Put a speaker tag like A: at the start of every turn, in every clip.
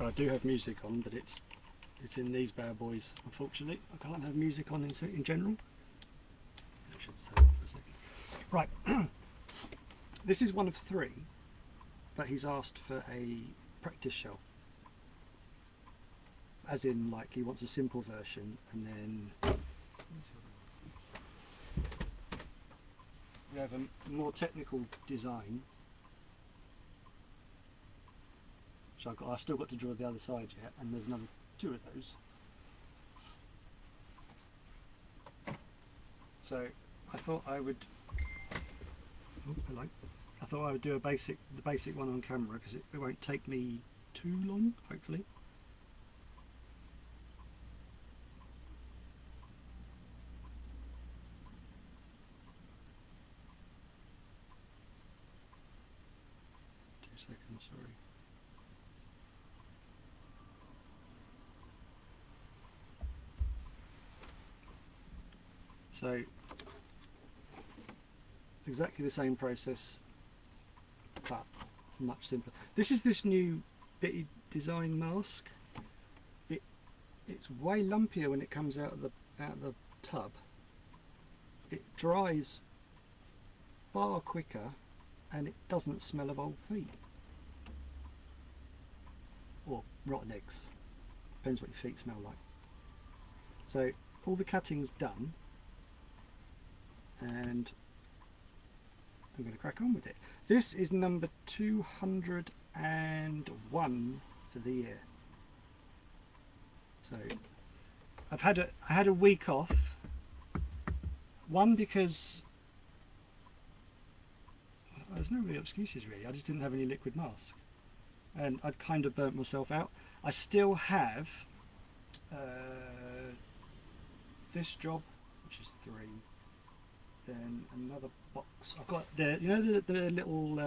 A: So I do have music on, but it's in these bad boys. Unfortunately, I can't have music on in general. I should say that for a second. Right, this is one of 3, but he's asked for a practice shell. As in, like, he wants a simple version, and then we have a more technical design. So I've still got to draw the other side yet, and there's another 2 of those. So I thought I would. Oh, hello. I thought I would do the basic one on camera because it won't take me too long, hopefully. Seconds, sorry. So exactly the same process, but much simpler. This is this new bitty design mask. It's way lumpier when it comes out of the tub. It dries far quicker, and it doesn't smell of old feet. Or rotten eggs. Depends what your feet smell like. So all the cutting's done, and I'm going to crack on with it. This is number 201 for the year. So I had a week off. One, because there's no real excuses really. I just didn't have any liquid mask, and I'd kind of burnt myself out. I still have this job, which is 3. Then another box. I've got the the little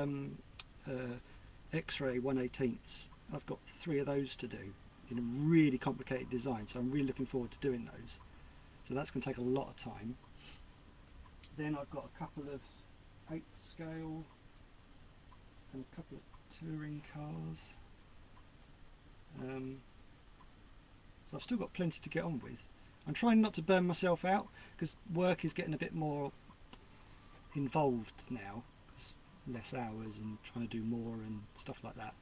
A: X-ray 1/18. I've got 3 of those to do in a really complicated design. So I'm really looking forward to doing those. So that's going to take a lot of time. Then I've got a couple of 8th scale and a couple of touring cars. So I've still got plenty to get on with. I'm trying not to burn myself out because work is getting a bit more involved now. It's less hours and trying to do more and stuff like that.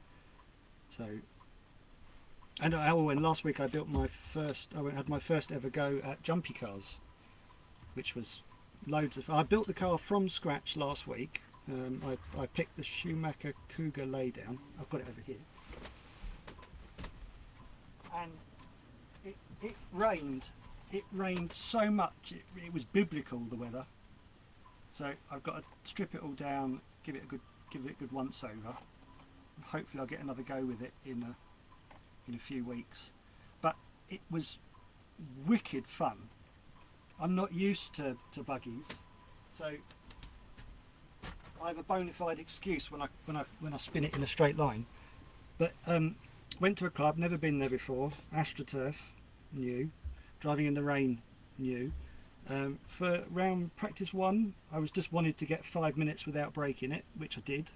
A: So, and last week I built my first. I had my first ever go at jumpy cars, which was loads of. I built the car from scratch last week. I picked the Schumacher Cougar laydown. I've got it over here, and it rained. It rained so much. It was biblical, the weather. So I've got to strip it all down, give it a good once over. Hopefully I'll get another go with it in a few weeks. But it was wicked fun. I'm not used to buggies, so I have a bona fide excuse when I spin it in a straight line. But went to a club, never been there before. AstroTurf, new. Driving in the rain, new. For round practice 1, I was just wanted to get 5 minutes without breaking it, which I did.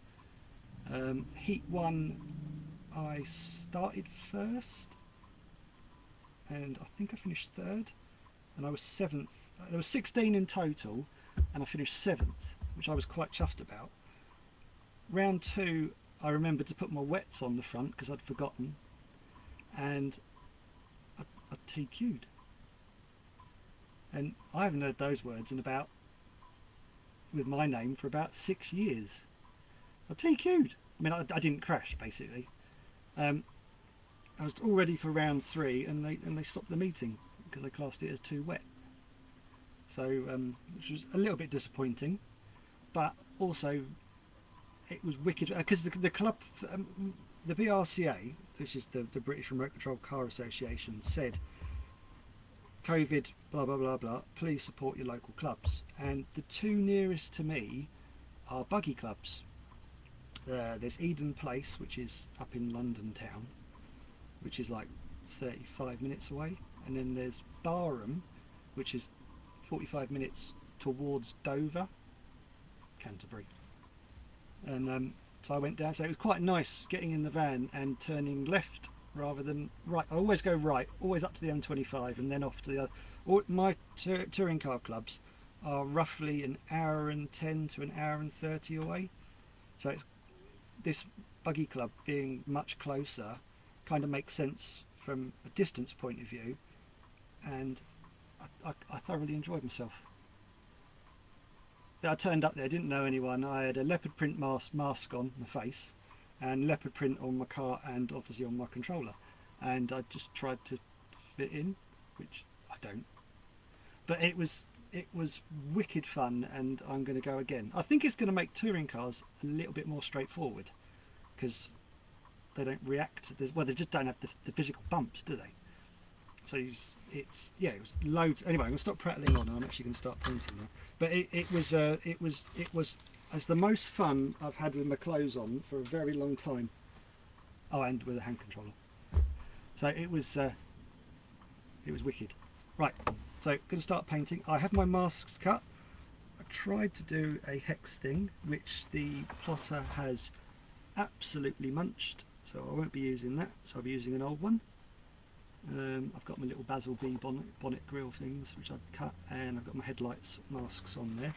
A: Heat 1, I started first, and I think I finished 3rd, and I was 7th. There was 16 in total, and I finished 7th, which I was quite chuffed about. Round 2, I remembered to put my wets on the front because I'd forgotten, and I TQ'd. And I haven't heard those words with my name for about 6 years. I TQ'd. I mean, I didn't crash, basically. I was all ready for round 3, and they stopped the meeting because they classed it as too wet. So, which was a little bit disappointing, but also it was wicked because the club, the BRCA, which is the British Remote Control Car Association, said, COVID, blah blah blah blah, please support your local clubs, and the 2 nearest to me are buggy clubs. There's Eden Place, which is up in London town, which is like 35 minutes away, and then there's Barham, which is 45 minutes towards Dover, Canterbury. And so I went down, so it was quite nice getting in the van and turning left rather than right. I always go right, always up to the M25 and then off to the other. My touring car clubs are roughly an hour and 10 to an hour and 30 away. So it's this buggy club being much closer kind of makes sense from a distance point of view, and I thoroughly enjoyed myself. I turned up there, didn't know anyone. I had a leopard print mask on my face and leopard print on my car and obviously on my controller, and I just tried to fit in, which I don't, but it was wicked fun, and I'm going to go again. I think it's going to make touring cars a little bit more straightforward because they don't react. Well, they just don't have the physical bumps, do they? So it's yeah, it was loads. Anyway, I'm going to stop prattling on, and I'm actually going to start painting now. But it was as the most fun I've had with my clothes on for a very long time. Oh, and with a hand controller. So it was wicked. Right, so going to start painting. I have my masks cut. I tried to do a hex thing, which the plotter has absolutely munched. So I won't be using that. So I'll be using an old one. I've got my little Basil Bee bonnet grill things which I've cut, and I've got my headlights masks on there,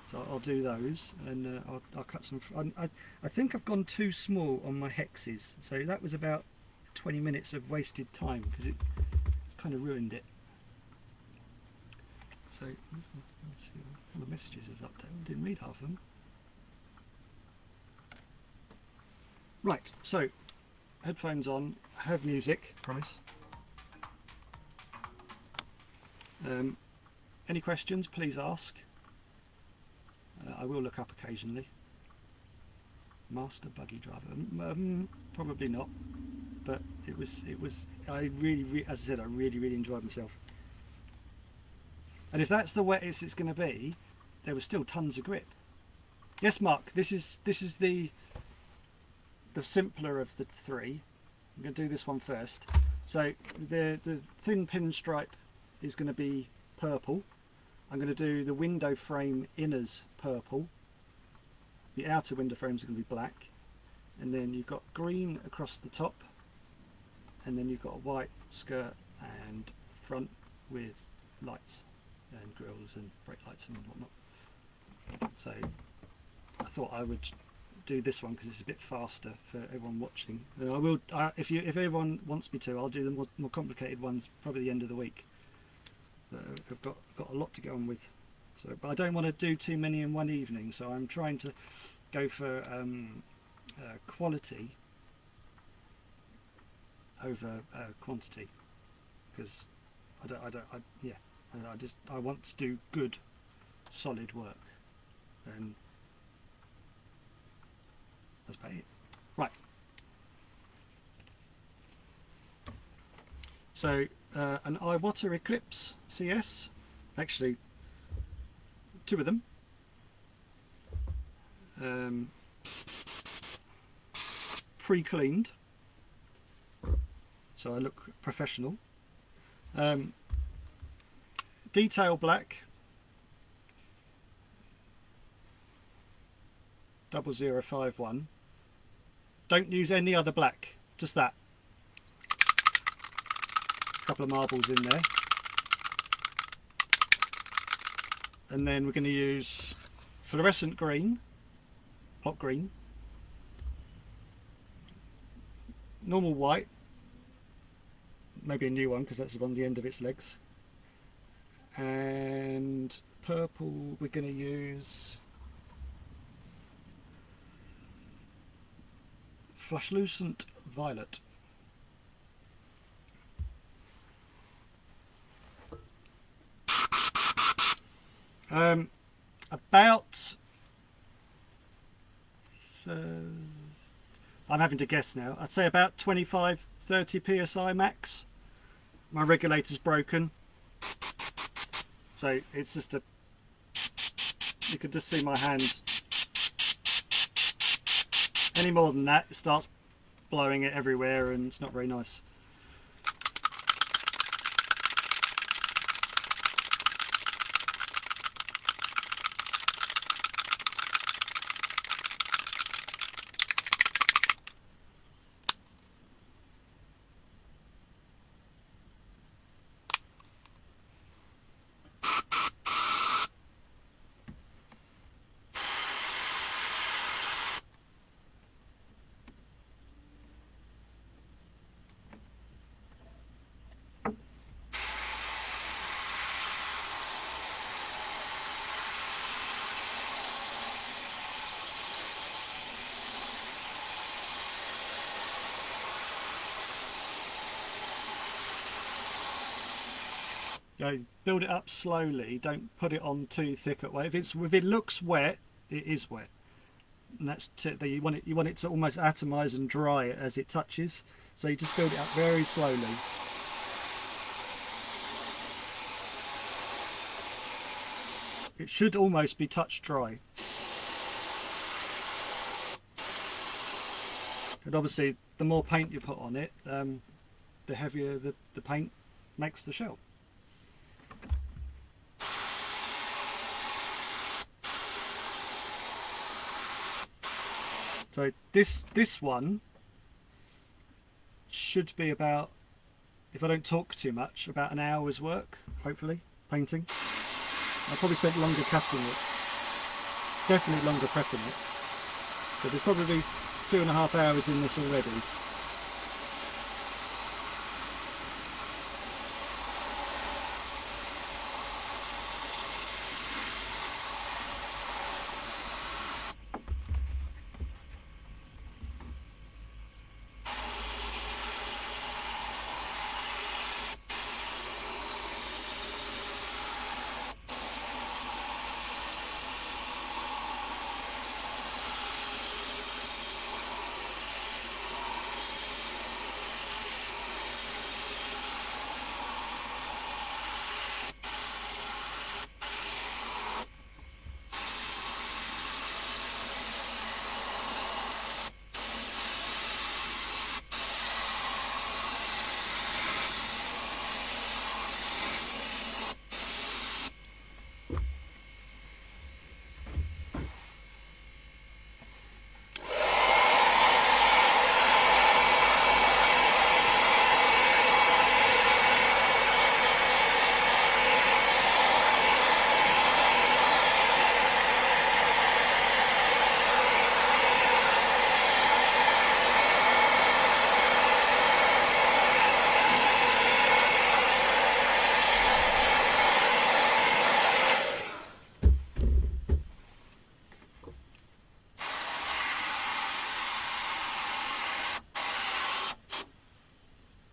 A: so I'll do those, and I'll cut some. I think I've gone too small on my hexes, so that was about 20 minutes of wasted time because it's kind of ruined it. So let's see all the messages have updated. Didn't read half of them. Right, so headphones on, I have music, promise. Any questions, please ask. I will look up occasionally. Master buggy driver? Probably not, but it was. I really, as I said, I really enjoyed myself. And if that's the way it's going to be, there was still tons of grip. Yes, Mark. This is the simpler of the three. I'm going to do this one first. So the thin pinstripe is going to be purple. I'm going to do the window frame inners purple. The outer window frames are going to be black, and then you've got green across the top, and then you've got a white skirt and front with lights and grills and brake lights and whatnot. So I thought I would do this one because it's a bit faster for everyone watching. I will, if everyone wants me to, I'll do the more complicated ones probably the end of the week. I've got a lot to go on with, so but I don't want to do too many in one evening, so I'm trying to go for quality over quantity, because I want to do good solid work, and that's about it. Right, so an Iwata Eclipse CS, actually two of them, pre-cleaned, so I look professional. Detail black, 0051. Don't use any other black, just that. Couple of marbles in there, and then we're going to use fluorescent green, hot green, normal white, maybe a new one because that's on the end of its legs, and purple we're going to use fluorescent violet. About I'm having to guess now. I'd say about 25-30 psi max. My regulator's broken, so it's just you can just see my hand. Any more than that, it starts blowing it everywhere, and it's not very nice. Go build it up slowly. Don't put it on too thick at way. If it looks wet, it is wet, and that's you want it to almost atomize and dry as it touches. So you just build it up very slowly. It should almost be touch dry. And obviously, the more paint you put on it, the heavier the paint makes the shell. So this one should be about, if I don't talk too much, about an hour's work, hopefully, painting. I probably spent longer cutting it, definitely longer prepping it. So there's probably 2.5 hours in this already.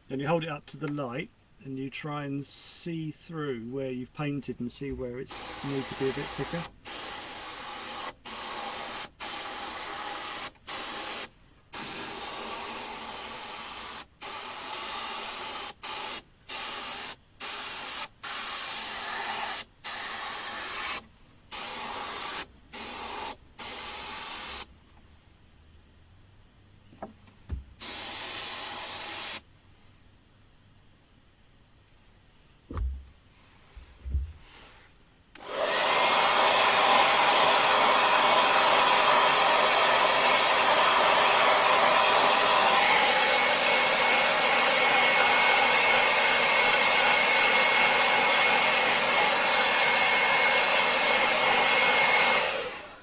A: Then you hold it up to the light and you try and see through where you've painted and see where it needs to be a bit thicker.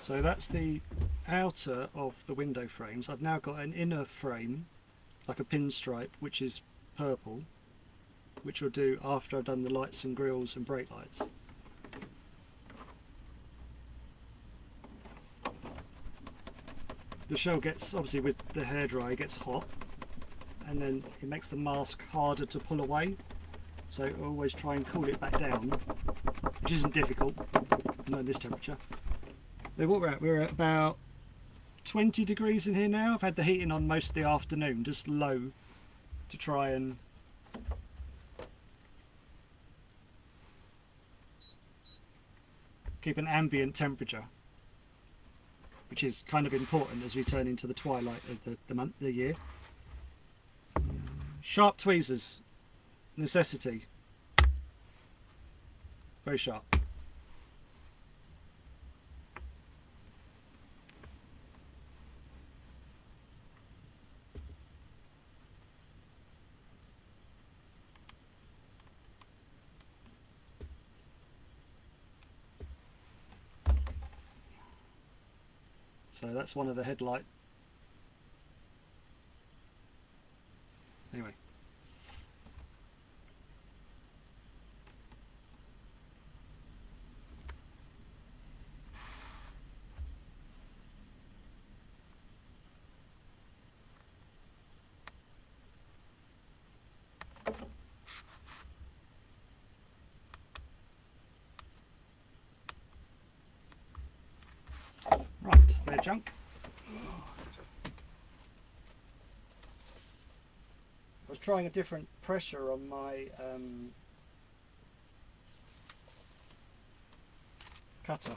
A: So that's the outer of the window frames. I've now got an inner frame, like a pinstripe, which is purple, which I'll do after I've done the lights and grills and brake lights. The shell gets, obviously with the hairdryer, it gets hot, and then it makes the mask harder to pull away. So I always try and cool it back down, which isn't difficult, not in this temperature. So what we're at about 20 degrees in here now. I've had the heating on most of the afternoon, just low, to try and keep an ambient temperature, which is kind of important as we turn into the twilight of the year. Sharp tweezers, necessity, very sharp. So that's one of the headlight. Anyway. junk. I was trying a different pressure on my cutter.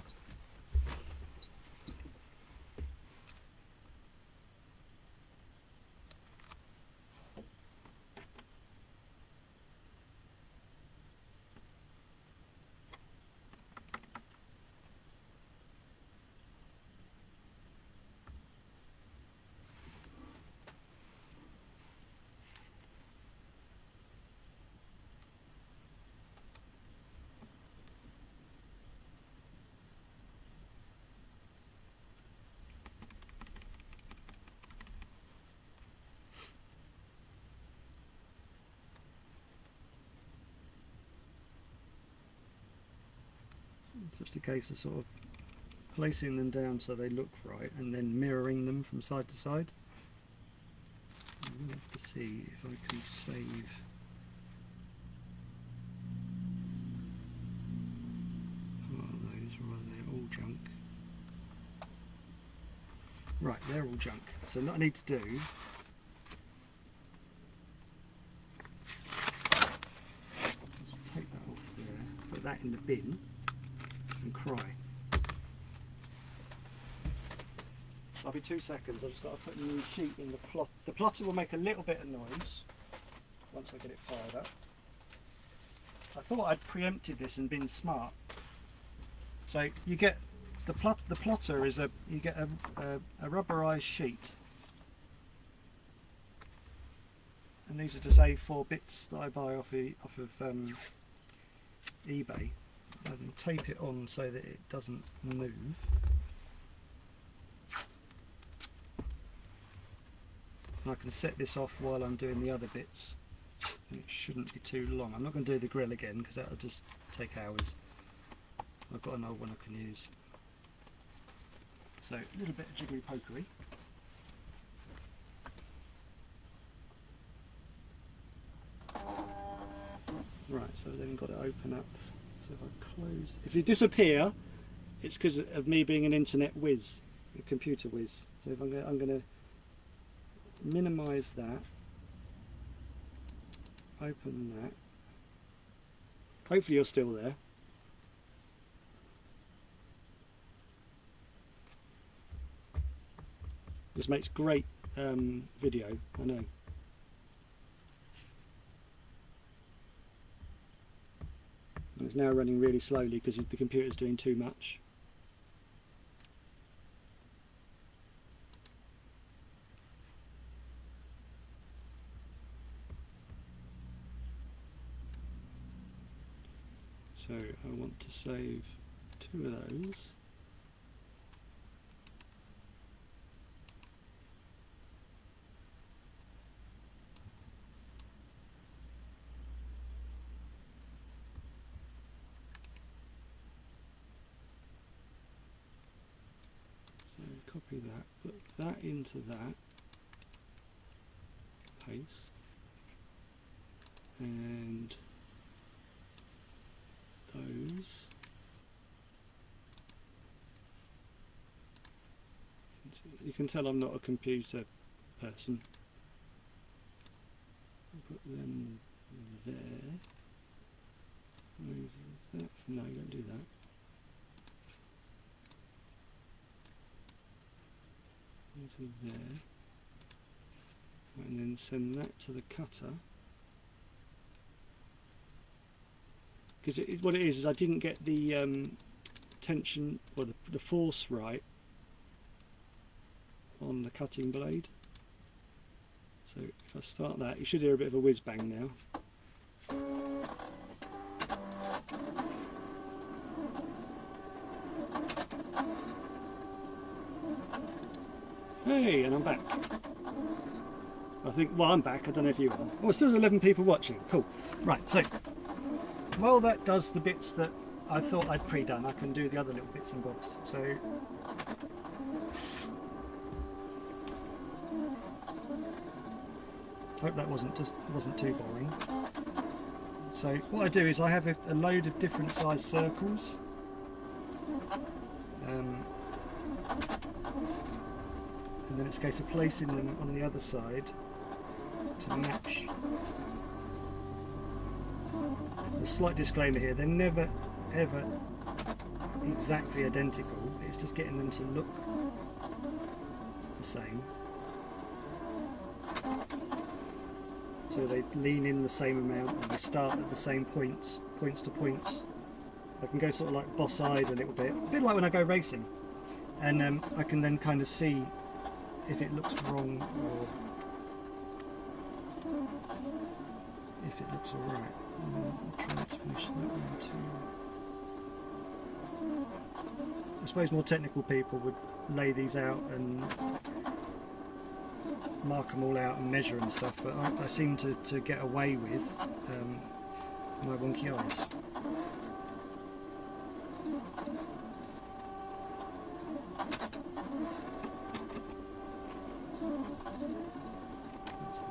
A: It's just a case of sort of placing them down so they look right and then mirroring them from side to side. I'm going to have to see if I can save. Oh, those they're all junk. Right, they're all junk. So what I need to do is take that off there, put that in the bin and cry. I'll be 2 seconds. I've just got to put a new sheet in the plot. The plotter will make a little bit of noise once I get it fired up. I thought I'd preempted this and been smart. So you get the plotter is you get a rubberized sheet, and these are just A4 bits that I buy off of eBay. I can tape it on so that it doesn't move. And I can set this off while I'm doing the other bits. It shouldn't be too long. I'm not going to do the grill again because that'll just take hours. I've got an old one I can use. So a little bit of jiggery pokery. Right, so then got to open up. So if I close, if you disappear, it's because of me being an internet whiz, a computer whiz. So if I'm going to minimise that, open that. Hopefully you're still there. This makes great video, I know. And it's now running really slowly because the computer's doing too much. So I want to save 2 of those. So copy that, put that into that, paste, and those. You can tell I'm not a computer person. Put them there. Move that. No, don't do that. Into there. And then send that to the cutter. Because what it is I didn't get the tension or the force right on the cutting blade. So if I start that, you should hear a bit of a whiz bang now. Hey, and I'm back. I think, well, I'm back, I don't know if you are. Oh, still 11 people watching, cool. Right, so while that does the bits that I thought I'd pre-done, I can do the other little bits and bobs. So hope that wasn't too boring. So what I do is I have a load of different size circles. And then it's a case of placing them on the other side to match. A slight disclaimer here, they're never ever exactly identical, it's just getting them to look the same. So they lean in the same amount and they start at the same points to points. I can go sort of like boss-eyed a little bit, a bit like when I go racing, and I can then kind of see if it looks wrong or if it looks alright. I'll try to finish that one too. I suppose more technical people would lay these out and mark them all out and measure and stuff, but I seem to get away with my wonky eyes. That's that.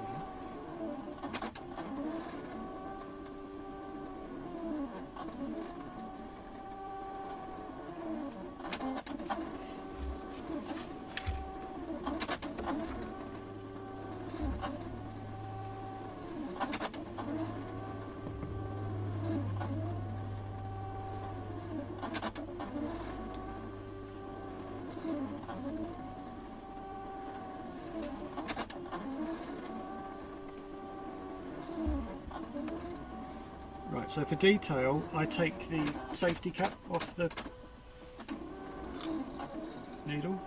A: Right, so for detail, I take the safety cap off the needle.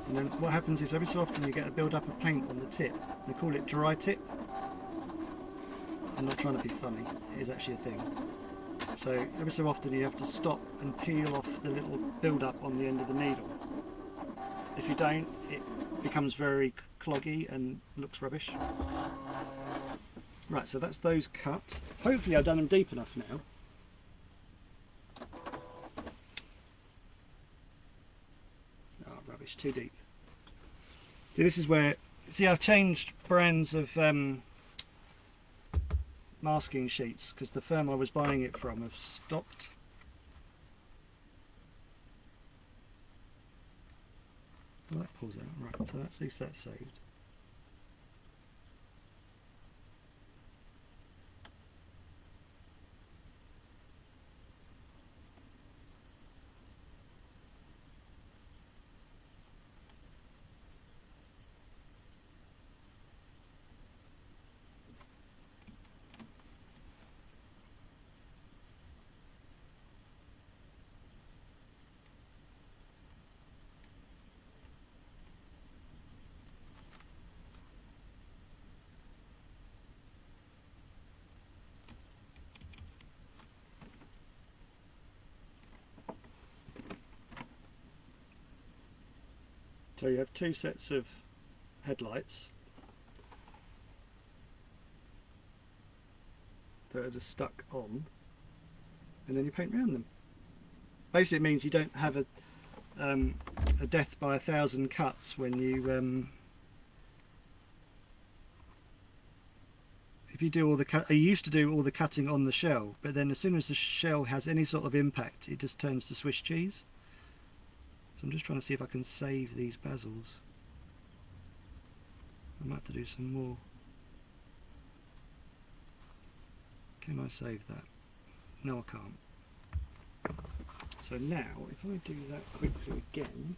A: And then what happens is every so often you get a build up of paint on the tip. They call it dry tip. I'm not trying to be funny, it is actually a thing. So every so often you have to stop and peel off the little build up on the end of the needle. If you don't, it becomes very cloggy and looks rubbish. Right, so that's those cut. Hopefully I've done them deep enough now. Oh, rubbish, too deep. See, this is where, see, I've changed brands of masking sheets because the firm I was buying it from have stopped. Well, that pulls out, right, so that's, at least that's saved. So you have two sets of headlights that are just stuck on, and then you paint around them. Basically it means you don't have a death by 1,000 cuts when you if you do all the cut. I used to do all the cutting on the shell, but then as soon as the shell has any sort of impact it just turns to Swiss cheese. So I'm just trying to see if I can save these bezels. I might have to do some more. Can I save that? No, I can't. So now, if I do that quickly again,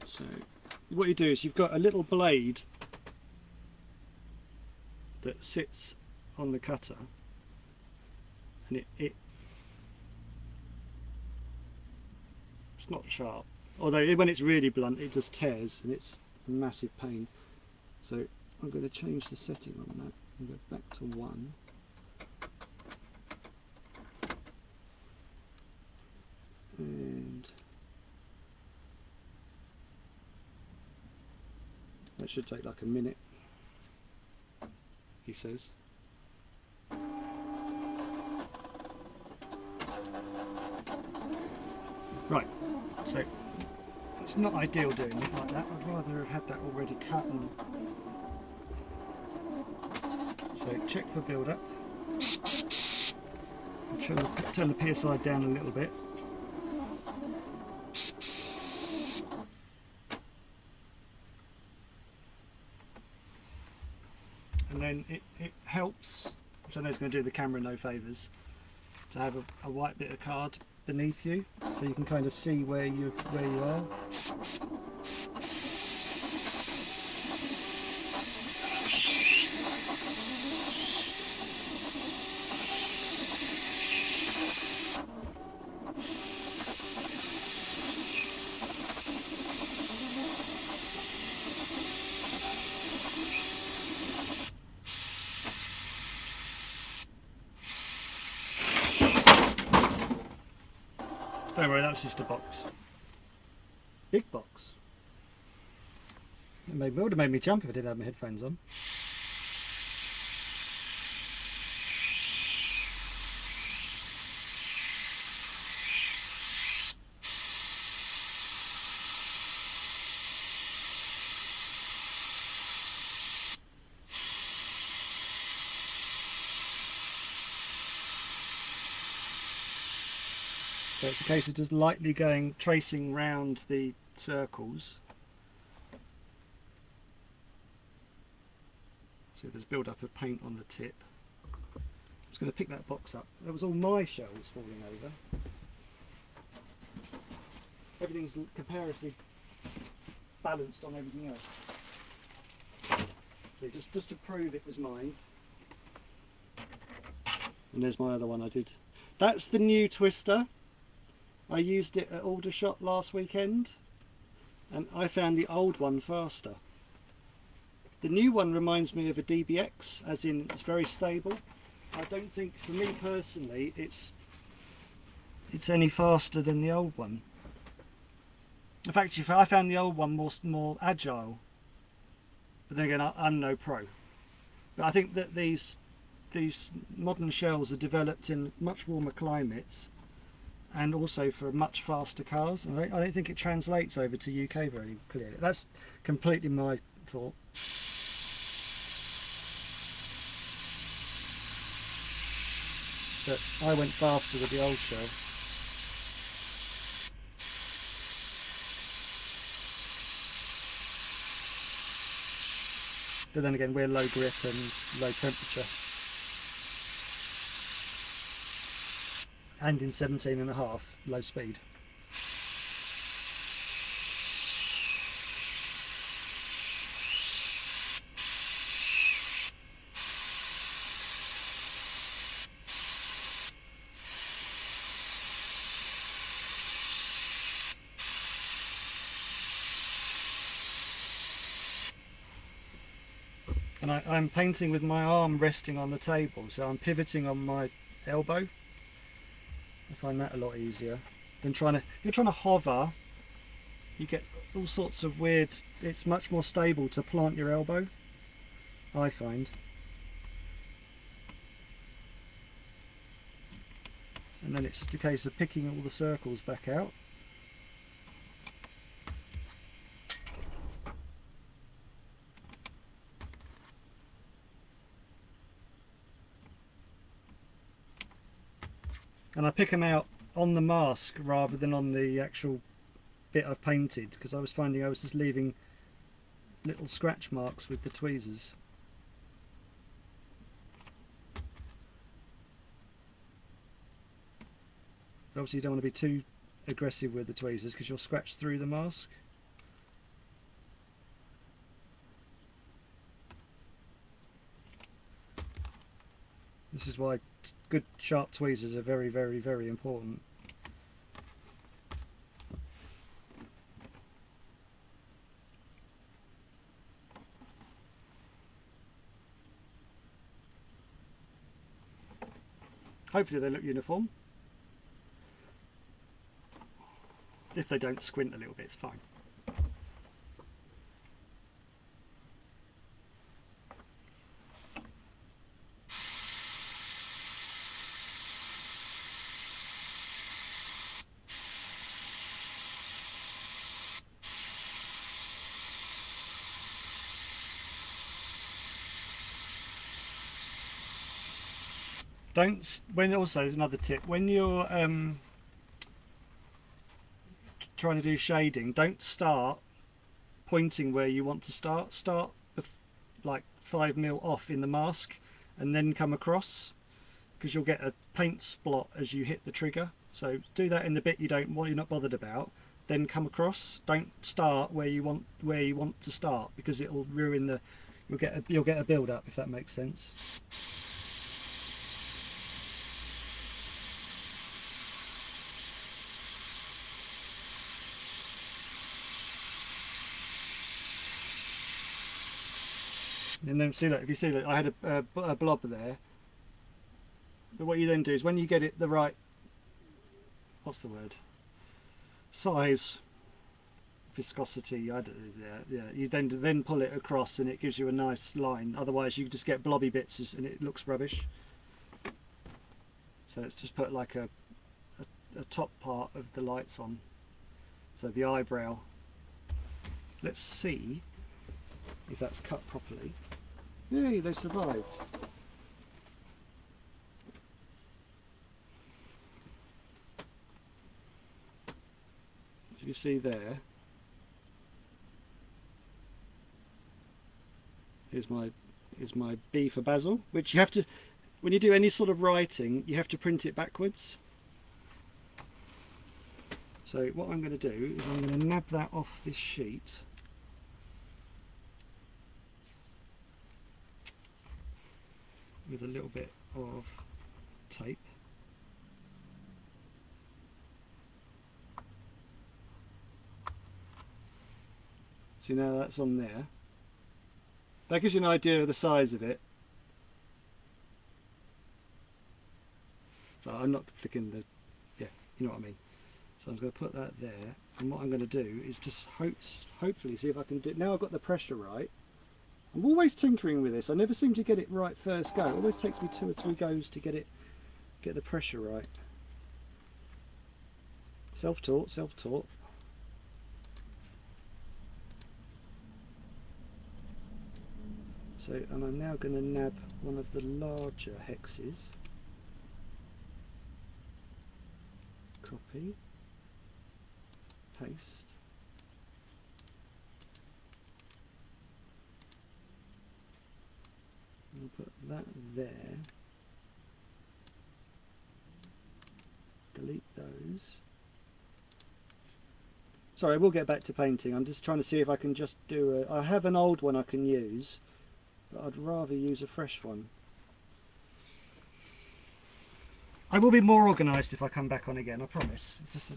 A: so what you do is you've got a little blade that sits on the cutter, and it's not sharp. Although when it's really blunt, it just tears, and it's a massive pain. So I'm going to change the setting on that and go back to 1. And that should take like a minute, he says. Right, so it's not ideal doing it like that. I'd rather have had that already cut. And so check for build up. Turn the PSI down a little bit. And then it helps, which I know is going to do the camera no favours, to have a white bit of card beneath you, so you can kind of see where you are. Don't worry, that was just a box. Big box. It would have made me jump if I didn't have my headphones on. So it's a case of just lightly tracing round the circles. So there's build up of paint on the tip. I'm just going to pick that box up. That was all my shells falling over. Everything's comparatively balanced on everything else. So just to prove it was mine. And there's my other one I did. That's the new twister. I used it at Aldershot last weekend, and I found the old one faster. The new one reminds me of a DBX, as in it's very stable. I don't think, for me personally, it's any faster than the old one. In fact, I found the old one more agile. But then again, I'm no pro. But I think that these modern shells are developed in much warmer climates, and also for much faster cars. I don't think it translates over to UK very clearly. That's completely my fault. But I went faster with the old shell. But then again, we're low grip and low temperature. And in 17.5 low speed. And I'm painting with my arm resting on the table, so I'm pivoting on my elbow. I find that a lot easier than you're trying to hover. You get all sorts of weird. It's much more stable to plant your elbow, I find. And then it's just a case of picking all the circles back out. And I pick them out on the mask rather than on the actual bit I've painted, because I was finding I was just leaving little scratch marks with the tweezers. But obviously you don't want to be too aggressive with the tweezers because you'll scratch through the mask. This is why good sharp tweezers are very, very, very important. Hopefully they look uniform. If they don't squint a little bit, it's fine. Also there's another tip, when you're trying to do shading, don't start pointing where you want to start like 5mm off in the mask and then come across, because you'll get a paint splot as you hit the trigger. So do that in the bit you're not bothered about, then come across. Don't start where you want to start, because it'll ruin the, you'll get a build up, if that makes sense. And then see, look, if you see, look, I had a blob there. But what you then do is, when you get it the right, what's the word? Size, viscosity. Yeah. You then pull it across, and it gives you a nice line. Otherwise, you just get blobby bits, and it looks rubbish. So let's just put like a top part of the lights on. So the eyebrow. Let's see if that's cut properly. Yay, they've survived. As you see there, here's my B for Basil, which you have to, when you do any sort of writing, you have to print it backwards. So what I'm going to do is I'm going to nab that off this sheet. With a little bit of tape. So now that's on there. That gives you an idea of the size of it. So I'm not flicking the, yeah, you know what I mean. So I'm going to put that there, and what I'm going to do is just hopefully see if I can do it. Now I've got the pressure right. I'm always tinkering with this. I never seem to get it right first go. It always takes me 2 or 3 goes to get the pressure right. Self-taught, self-taught. So, and I'm now going to nab one of the larger hexes. Copy. Paste. I'll put that there. Delete those. Sorry, we'll get back to painting. I'm just trying to see if I can just do I have an old one I can use, but I'd rather use a fresh one. I will be more organised if I come back on again, I promise. It's just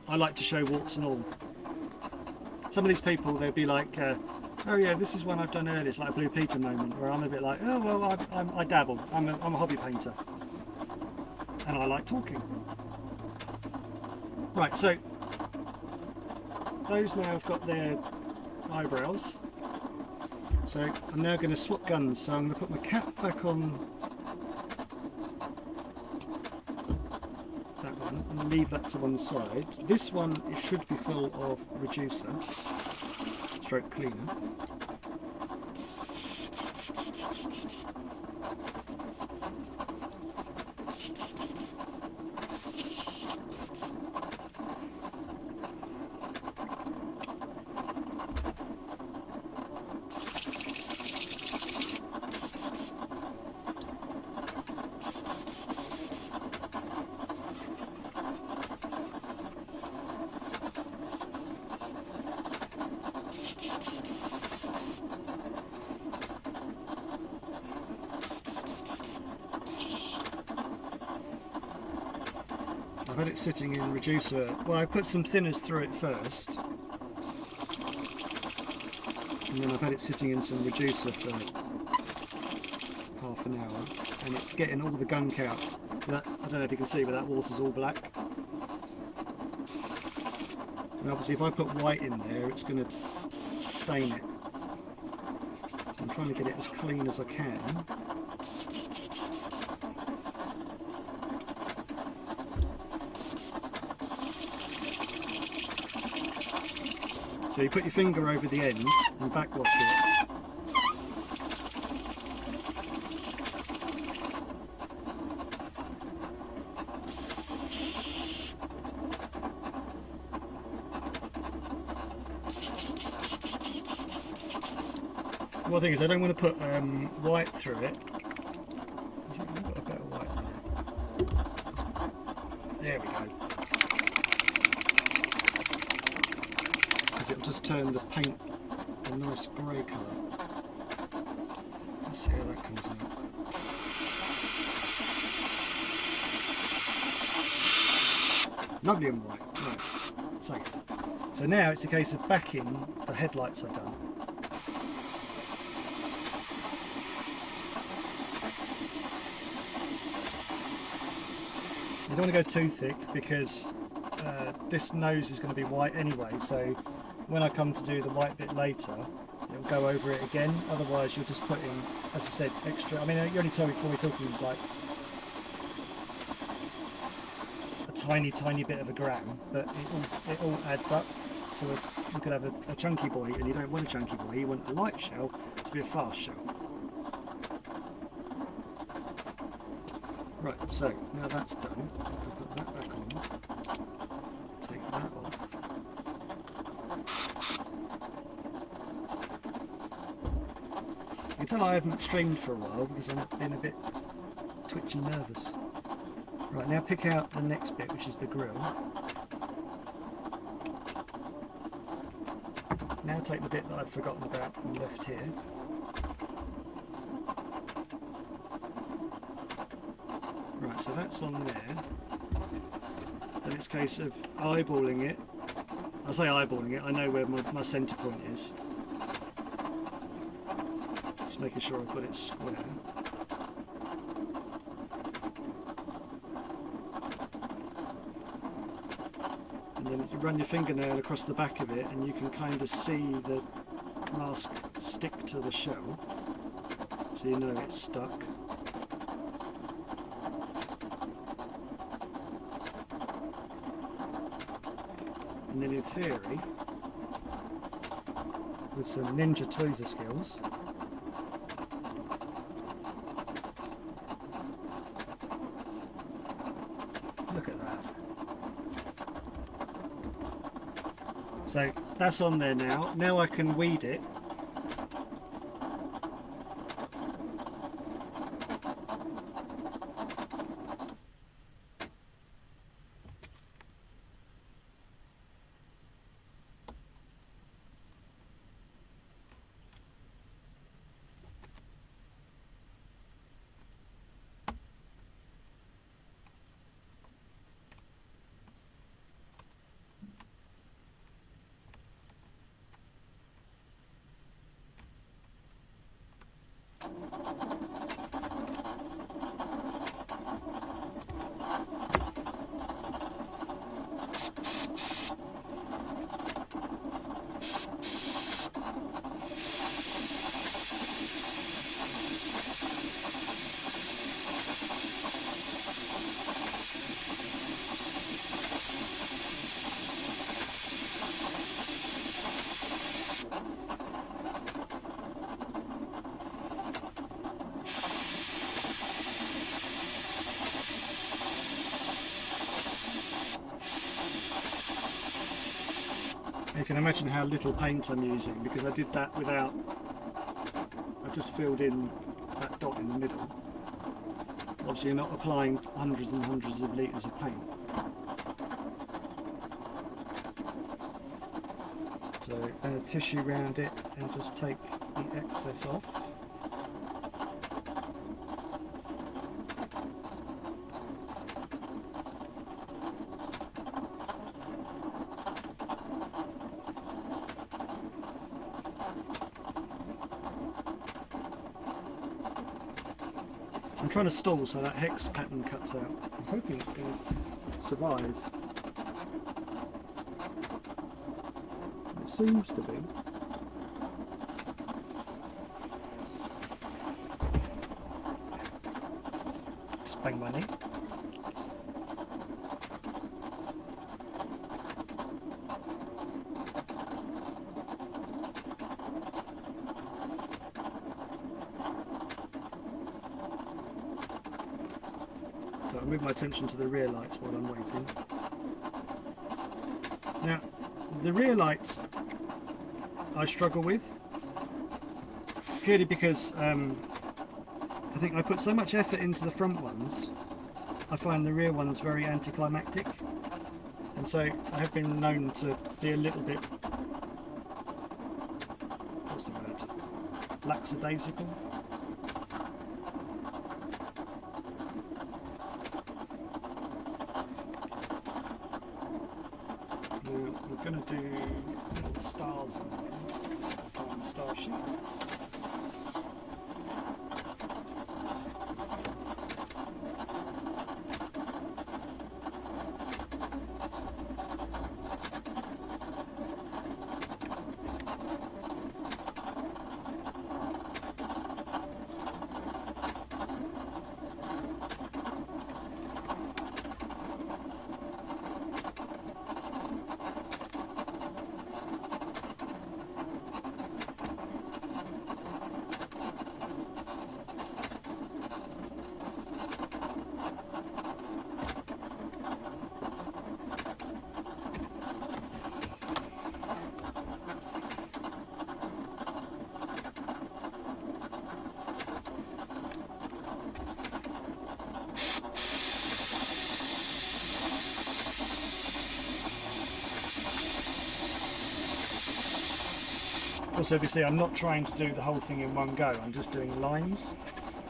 A: I like to show warts and all. Some of these people, they'll be like, oh yeah, this is one I've done earlier. It's like a Blue Peter moment, where I'm a bit like, oh well, I dabble. I'm a hobby painter, and I like talking. Right, so those now have got their eyebrows. So I'm now going to swap guns. So I'm going to put my cap back on that one and leave that to one side. This one, it should be full of reducer, stroke cleaner. I've had it sitting in reducer. Well, I put some thinners through it first, and then I've had it sitting in some reducer for half an hour, and it's getting all the gunk out. That, I don't know if you can see, but that water's all black. And obviously if I put white in there, it's going to stain it. So I'm trying to get it as clean as I can. So you put your finger over the end and backwash it. One thing is, I don't want to put white through it. I've got a better white there. There we go. Because it'll just turn the paint a nice grey colour. Let's see how that comes out. Lovely and white. Right, safe. So now it's a case of backing the headlights I've done. You don't want to go too thick because this nose is going to be white anyway, so when I come to do the white bit later, it'll go over it again. Otherwise you're just putting, as I said, extra. I mean, you only told me before we're talking like a tiny bit of a gram, but it all adds up to you could have a chunky boy, and you don't want a chunky boy, you want a light shell to be a fast shell. Right, so now that's done, I'll put that back on, take that off. You can tell I haven't streamed for a while because I've been a bit twitchy nervous. Right, now pick out the next bit, which is the grill. Now take the bit that I'd forgotten about and left here. Right, so that's on there. Then it's a case of eyeballing it. I say eyeballing it, I know where my centre point is. Just making sure I've got it square. And then you run your fingernail across the back of it and you can kind of see the mask stick to the shell. So you know it's stuck. And then in theory, with some ninja tweezer skills, look at that. So that's on there now. Now I can weed it. You can imagine how little paint I'm using because I did that without, I just filled in that dot in the middle. Obviously you're not applying hundreds and hundreds of litres of paint. So add a tissue around it and just take the excess off. trying to stall so that hex pattern cuts out. I'm hoping it's going to survive. It seems to be. Just bang my knee. So I'll move my attention to the rear lights while I'm waiting. Now, the rear lights I struggle with, purely because I think I put so much effort into the front ones, I find the rear ones very anticlimactic, and so I have been known to be a little bit, what's the word, lackadaisical. We're going to do little stars on there on the star sheet. Also, if you see, I'm not trying to do the whole thing in one go, I'm just doing lines.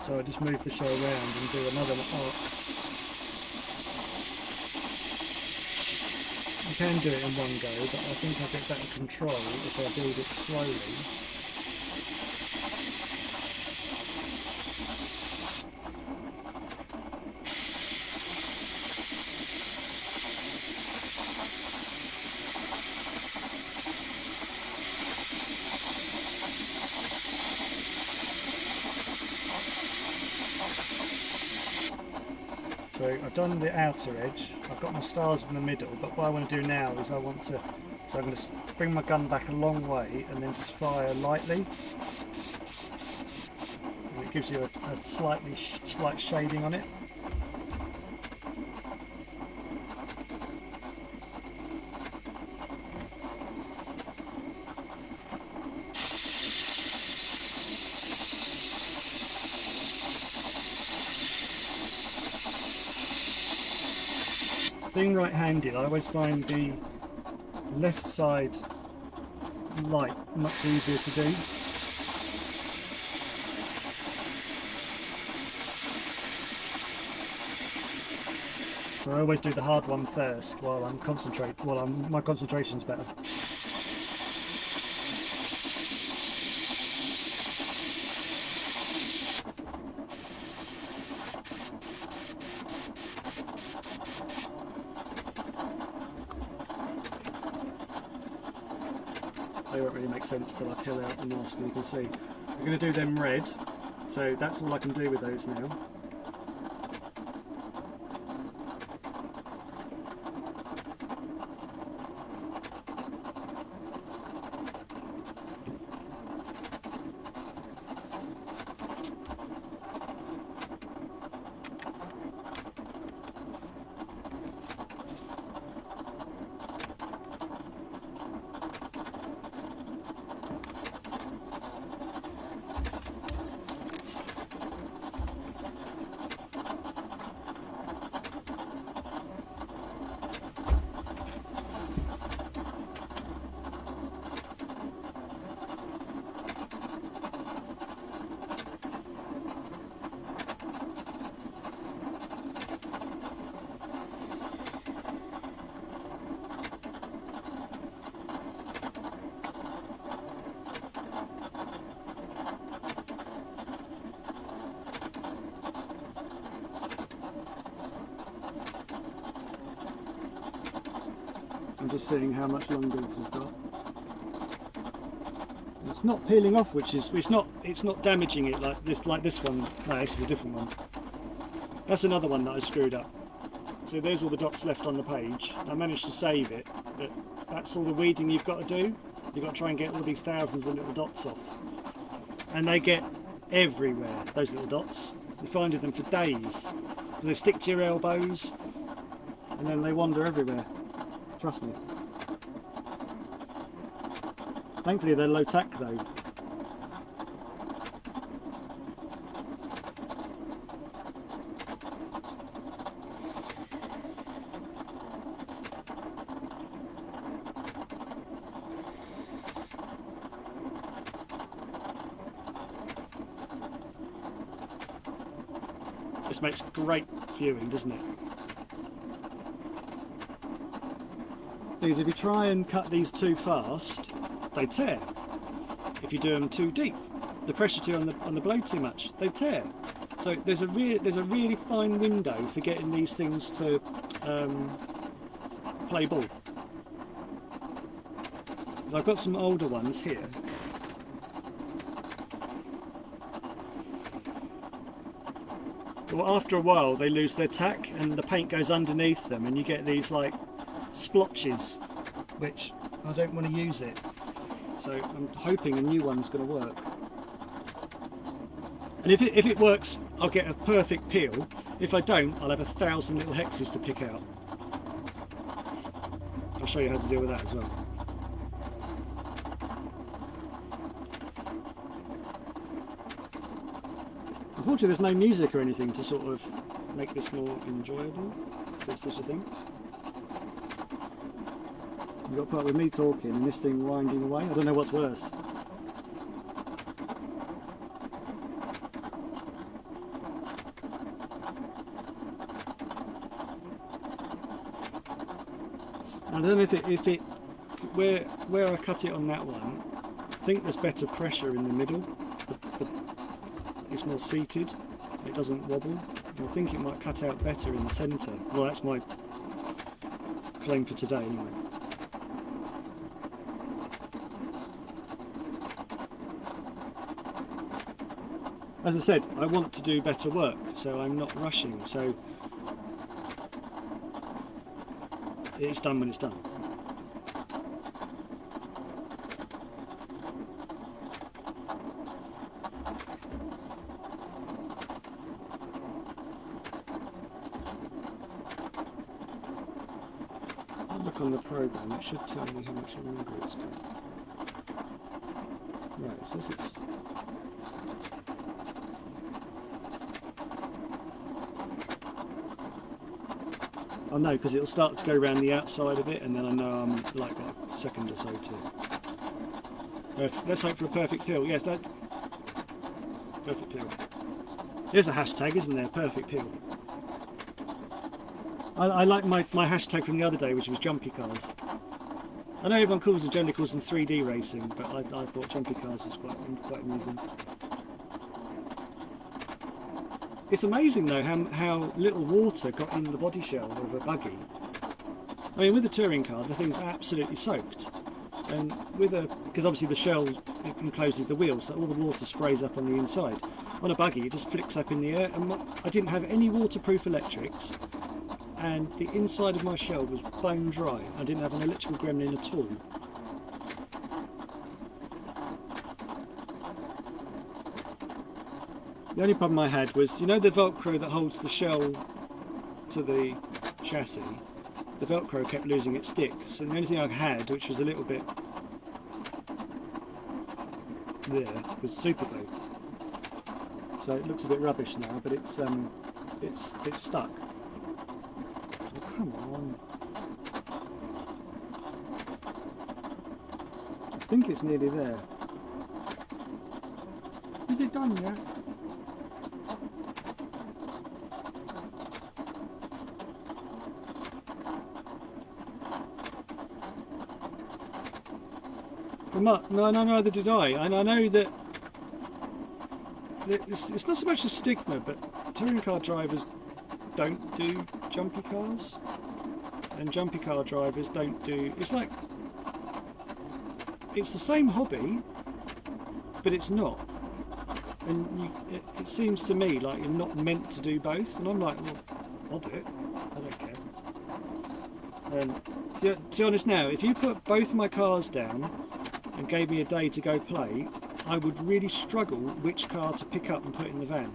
A: So I just move the shell around and do another arc. You can do it in one go, but I think I get better control if I build it slowly. So I've done the outer edge, I've got my stars in the middle, but what I want to do now is I'm going to bring my gun back a long way and then just fire lightly. And it gives you a slight shading on it. Being right-handed, I always find the left side light much easier to do. So I always do the hard one first while my concentration's better. They won't really make sense till I peel out the mask, and you can see. I'm going to do them red, so that's all I can do with those now. just seeing how much longer this has got. It's not peeling off, which is it's not damaging it like this one. No, this is a different one. That's another one that I screwed up. So there's all the dots left on the page. I managed to save it, but that's all the weeding you've got to do. You've got to try and get all these thousands of little dots off. And they get everywhere, those little dots. You find them for days. They stick to your elbows and then they wander everywhere. Trust me. Thankfully they're low tack though. This makes great viewing, doesn't it? Because if you try and cut these too fast, they tear. If you do them too deep, the pressure on the blade too much, they tear. So there's a really fine window for getting these things to play ball. So I've got some older ones here. Well, after a while they lose their tack and the paint goes underneath them and you get these like splotches, which I don't want to use it. So I'm hoping a new one's going to work. And if it works, I'll get a perfect peel. If I don't, I'll have 1,000 little hexes to pick out. I'll show you how to deal with that as well. Unfortunately, there's no music or anything to sort of make this more enjoyable, if there's such a thing. You've got to put up with me talking and this thing winding away. I don't know what's worse. I don't know if it where I cut it on that one, I think there's better pressure in the middle. It's more seated, it doesn't wobble. I think it might cut out better in the centre. Well, that's my claim for today anyway. As I said, I want to do better work, so I'm not rushing, so it's done when it's done. Look on the program, it should tell me how much longer it's got. Right, it says it's... I know, because it'll start to go around the outside of it and then I know I'm like a second or so too. Let's hope for a perfect peel. Yes, that... Perfect peel. There's a hashtag, isn't there? Perfect peel. I like my hashtag from the other day, which was jumpy cars. I know everyone generally calls them 3D racing, but I thought jumpy cars was quite amusing. It's amazing though how little water got in the body shell of a buggy. I mean, with a touring car, the thing's absolutely soaked, and because obviously the shell encloses the wheels, so all the water sprays up on the inside. On a buggy, it just flicks up in the air, and I didn't have any waterproof electrics. And the inside of my shell was bone dry. I didn't have an electrical gremlin at all. The only problem I had was, you know the Velcro that holds the shell to the chassis? The Velcro kept losing its stick. So the only thing I had, which was a little bit there, was super glue. So it looks a bit rubbish now, but it's stuck. Come on. I think it's nearly there. Is it done yet? No, neither did I. And I know that it's not so much a stigma, but touring car drivers don't do jumpy cars. and jumpy car drivers don't do. It's like it's the same hobby, but it's not. And it seems to me like you're not meant to do both. And I'm like, well, I'll do it. I don't care. To be honest now, if you put both my cars down and gave me a day to go play, I would really struggle which car to pick up and put in the van.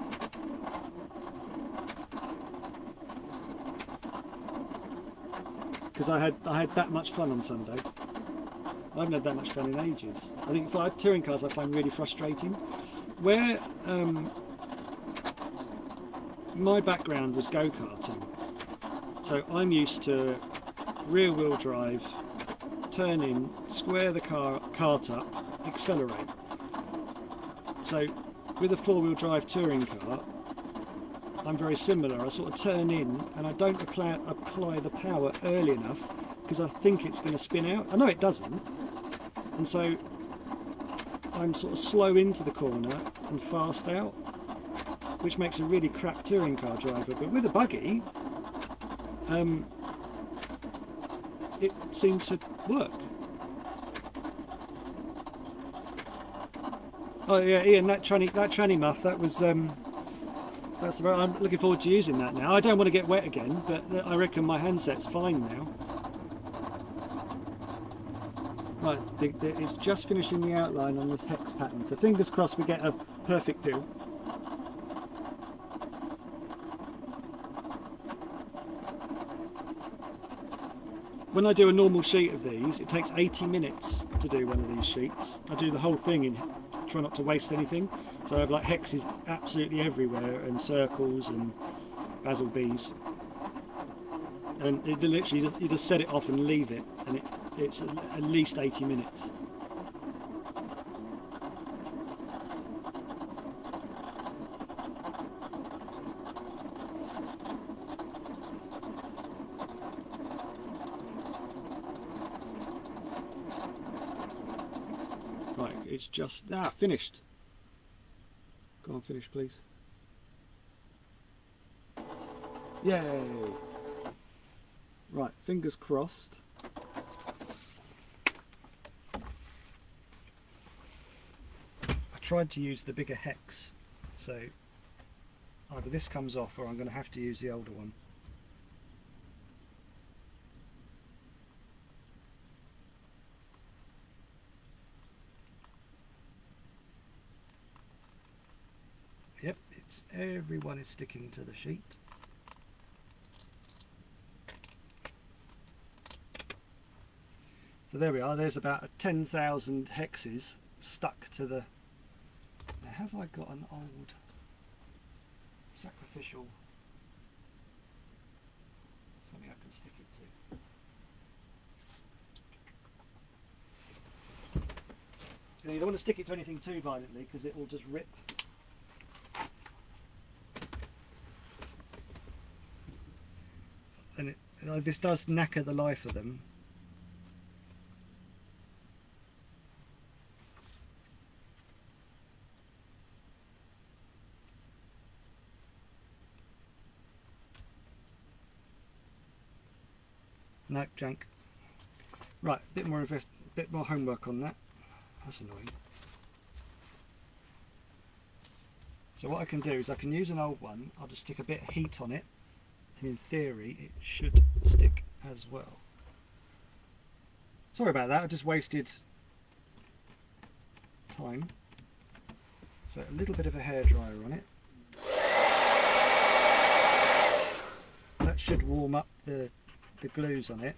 A: Because I had that much fun on Sunday. I haven't had that much fun in ages. I think if I had touring cars, I find really frustrating. Where my background was go-karting, so I'm used to rear-wheel drive, turn in, square the cart up, accelerate. So with a four-wheel drive touring car, I'm very similar. I sort of turn in and I don't apply the power early enough because I think it's going to spin out. I know it doesn't, and so I'm sort of slow into the corner and fast out, which makes a really crap touring car driver. But with a buggy, it seemed to work. Oh yeah, Ian, that tranny muff, that was that's about, I'm looking forward to using that now. I don't want to get wet again, but I reckon my handset's fine now. Right, it's just finishing the outline on this hex pattern, so fingers crossed we get a perfect peel. When I do a normal sheet of these, it takes 80 minutes to do one of these sheets. I do the whole thing and try not to waste anything. So I have like hexes absolutely everywhere, and circles and basil bees. And it literally, you just set it off and leave it, and it's at least 80 minutes. Right, it's just finished. Go on, finish, please. Yay! Right, fingers crossed. I tried to use the bigger hex, so either this comes off or I'm going to have to use the older one. Yep, everyone is sticking to the sheet. So there we are, there's about 10,000 hexes stuck to the... Now have I got an old sacrificial... something I can stick it to? You don't want to stick it to anything too violently because it will just rip. And this does knacker the life of them. Nope, jank. Right, bit more homework on that. That's annoying. So what I can do is I can use an old one. I'll just stick a bit of heat on it, and in theory it should stick as well. Sorry about that, I just wasted time. So a little bit of a hairdryer on it. That should warm up the glues on it.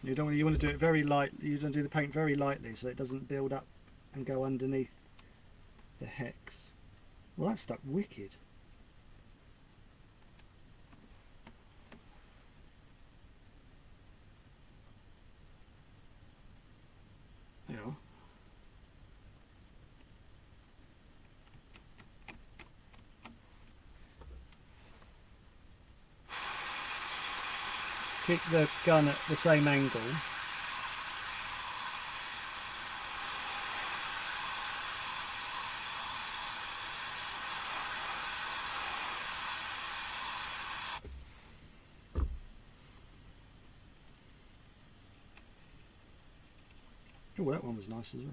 A: You want to do it very light. You don't do the paint very lightly so it doesn't build up and go underneath the hex. Well, that stuck wicked. There you are. keep the gun at the same angle. Oh, that one was nice as well.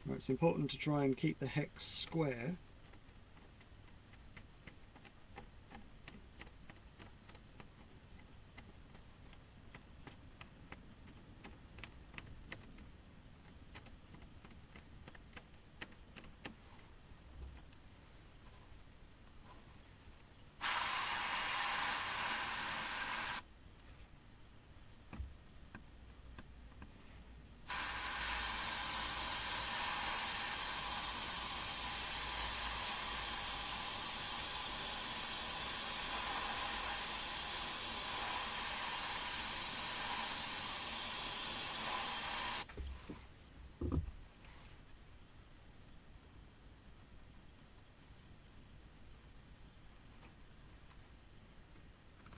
A: Right, it's important to try and keep the hex square.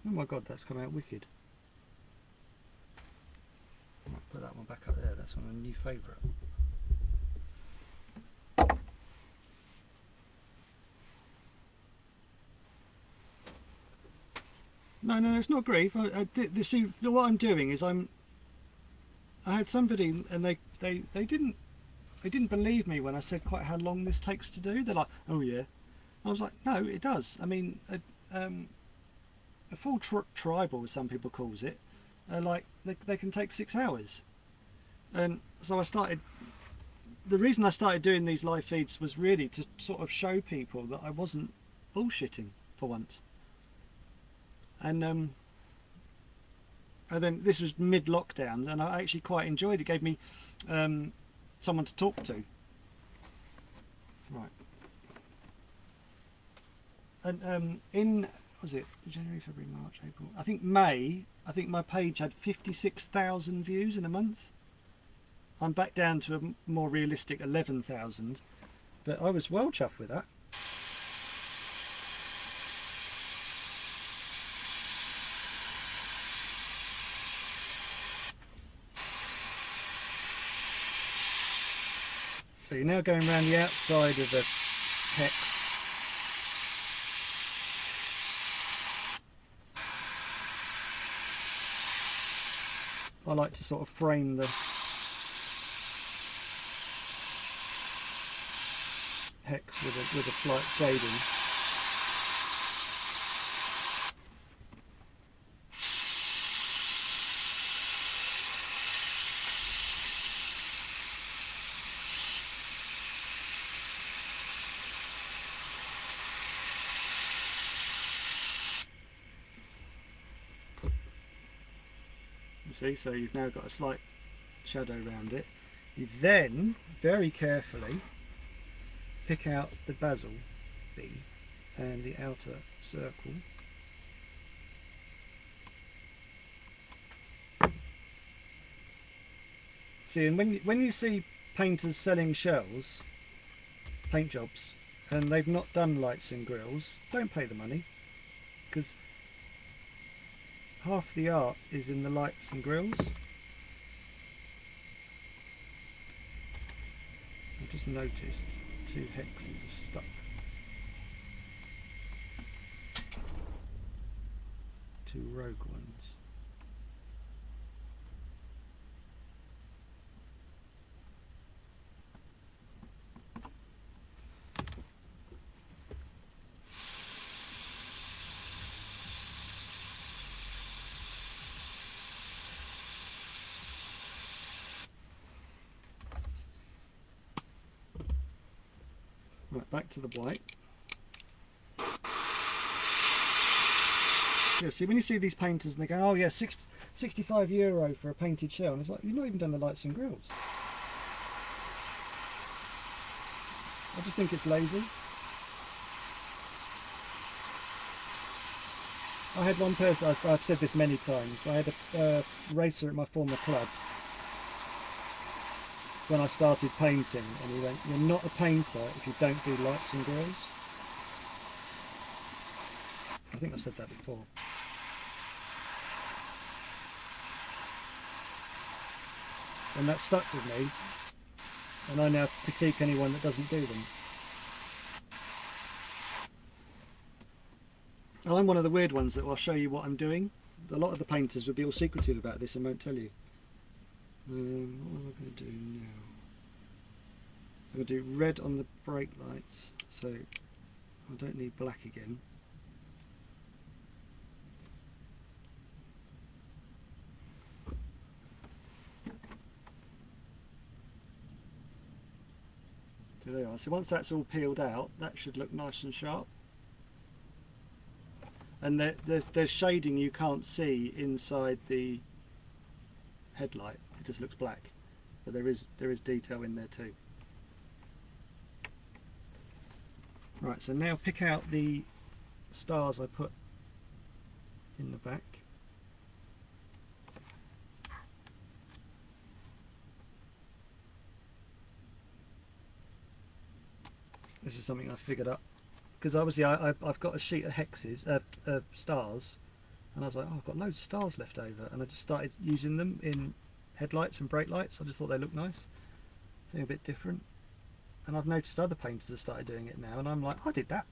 A: Oh my god, that's come out wicked. I might put that one back up there, that's one a new favourite. No, it's not grief. See, what I'm doing is I had somebody and they didn't believe me when I said quite how long this takes to do. They're like, oh yeah. I was like, no, it does. I mean, a full tribal, as some people calls it, like they can take 6 hours. And so I started. The reason I started doing these live feeds was really to sort of show people that I wasn't bullshitting for once. And then this was mid-lockdown, and I actually quite enjoyed it. It gave me someone to talk to. Right. And in, was it January, February, March, April? I think May, I think my page had 56,000 views in a month. I'm back down to a more realistic 11,000, but I was well chuffed with that. So you're now going around the outside of the hex. I like to sort of frame the hex with a slight shading. See, so you've now got a slight shadow around it. You then very carefully pick out the basil B and the outer circle. See, and when you see painters selling shells, paint jobs, and they've not done lights and grills, don't pay the money, because half the art is in the lights and grills. I've just noticed 2 hexes are stuck. 2 rogue ones. Right, back to the white. Yeah, see, when you see these painters and they go, oh yeah, €65 for a painted shell, and it's like, you've not even done the lights and grills. I just think it's lazy. I had one person, I've said this many times, I had a racer at my former club when I started painting, and he went, "You're not a painter if you don't do lights and grills." I think I've said that before. And that stuck with me, and I now critique anyone that doesn't do them. I'm one of the weird ones that will show you what I'm doing. A lot of the painters would be all secretive about this and won't tell you. What am I going to do now? I'm going to do red on the brake lights, so I don't need black again. So there you are. So once that's all peeled out, that should look nice and sharp. And there's shading you can't see inside the headlight. It just looks black, but there is detail in there too. Right, so now pick out the stars I put in the back. This is something I figured up, because obviously I've got a sheet of hexes, stars, and I was like, oh, I've got loads of stars left over, and I just started using them in headlights and brake lights. I just thought they looked nice, something a bit different. And I've noticed other painters have started doing it now, and I'm like, I did that.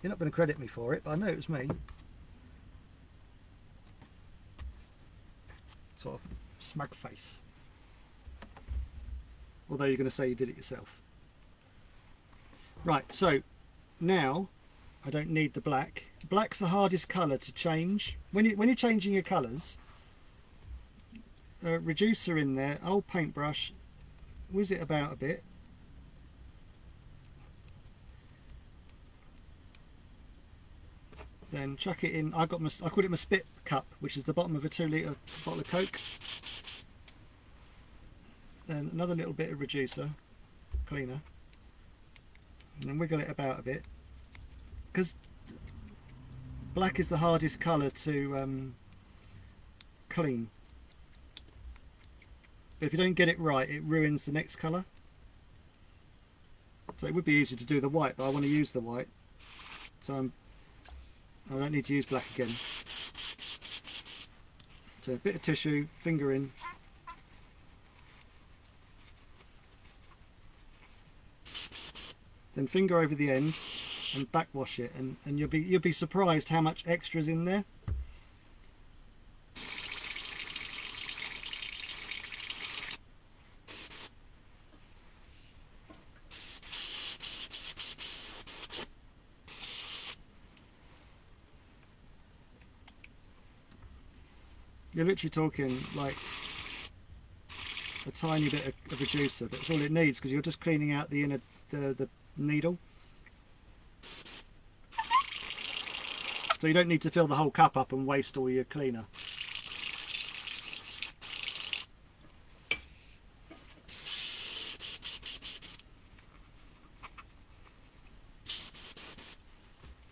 A: You're not going to credit me for it, but I know it was me. Sort of smug face. Although you're going to say you did it yourself. Right, so now I don't need the black. Black's the hardest colour to change. When you're changing your colours, reducer in there, old paintbrush, whiz it about a bit. Then chuck it in. I call it my spit cup, which is the bottom of a 2 litre bottle of Coke. Then another little bit of reducer, cleaner. And then wiggle it about a bit, because black is the hardest colour to clean. But if you don't get it right, it ruins the next colour. So it would be easy to do the white, but I want to use the white, so I don't need to use black again. So a bit of tissue, finger in. Then finger over the end and backwash it, and you'll be surprised how much extra's in there. You're literally talking like a tiny bit of reducer, but it's all it needs, because you're just cleaning out the inner the needle. So you don't need to fill the whole cup up and waste all your cleaner.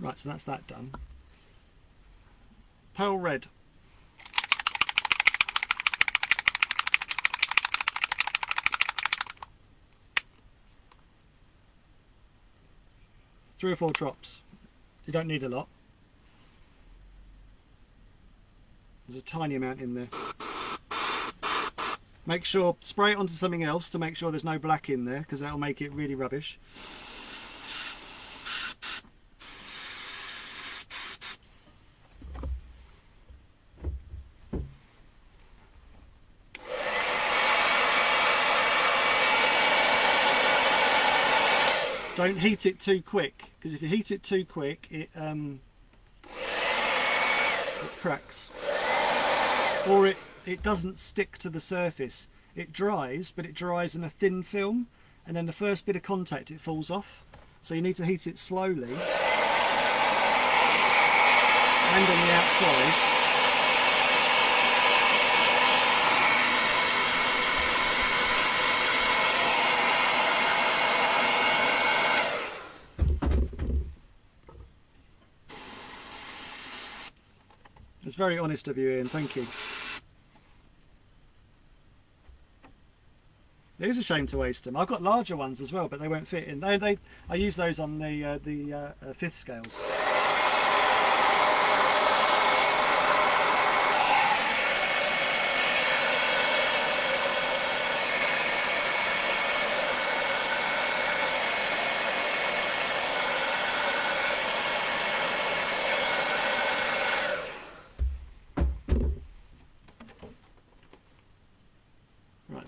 A: Right, so that's that done. Pearl red. Three or four drops. You don't need a lot. There's a tiny amount in there. Make sure, spray it onto something else to make sure there's no black in there, because that'll make it really rubbish. Don't heat it too quick, because if you heat it too quick, it cracks, or it doesn't stick to the surface. It dries, but it dries in a thin film, and then the first bit of contact it falls off. So you need to heat it slowly and on the outside. very honest of you, Ian. Thank you. It is a shame to waste them. I've got larger ones as well, but they won't fit in. I use those on the fifth scales.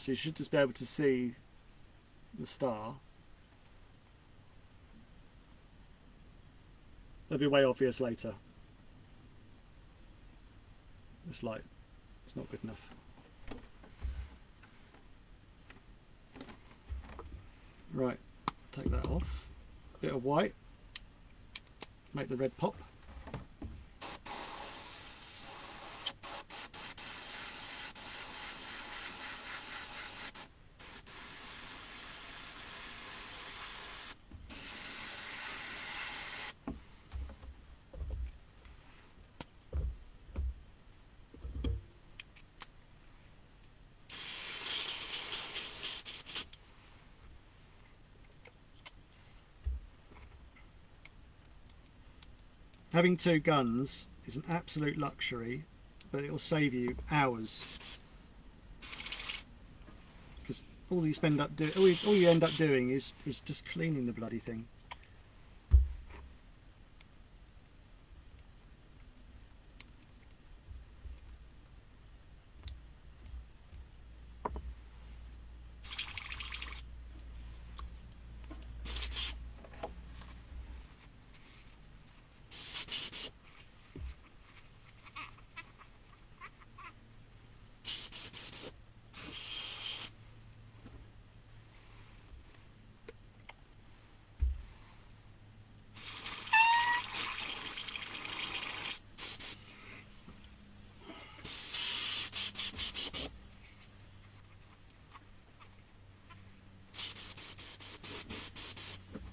A: So you should just be able to see the star. That'll be way obvious later. This light, it's not good enough. Right, take that off. Bit of white, make the red pop. Having two guns is an absolute luxury, but it will save you hours. Because all you end up doing is just cleaning the bloody thing.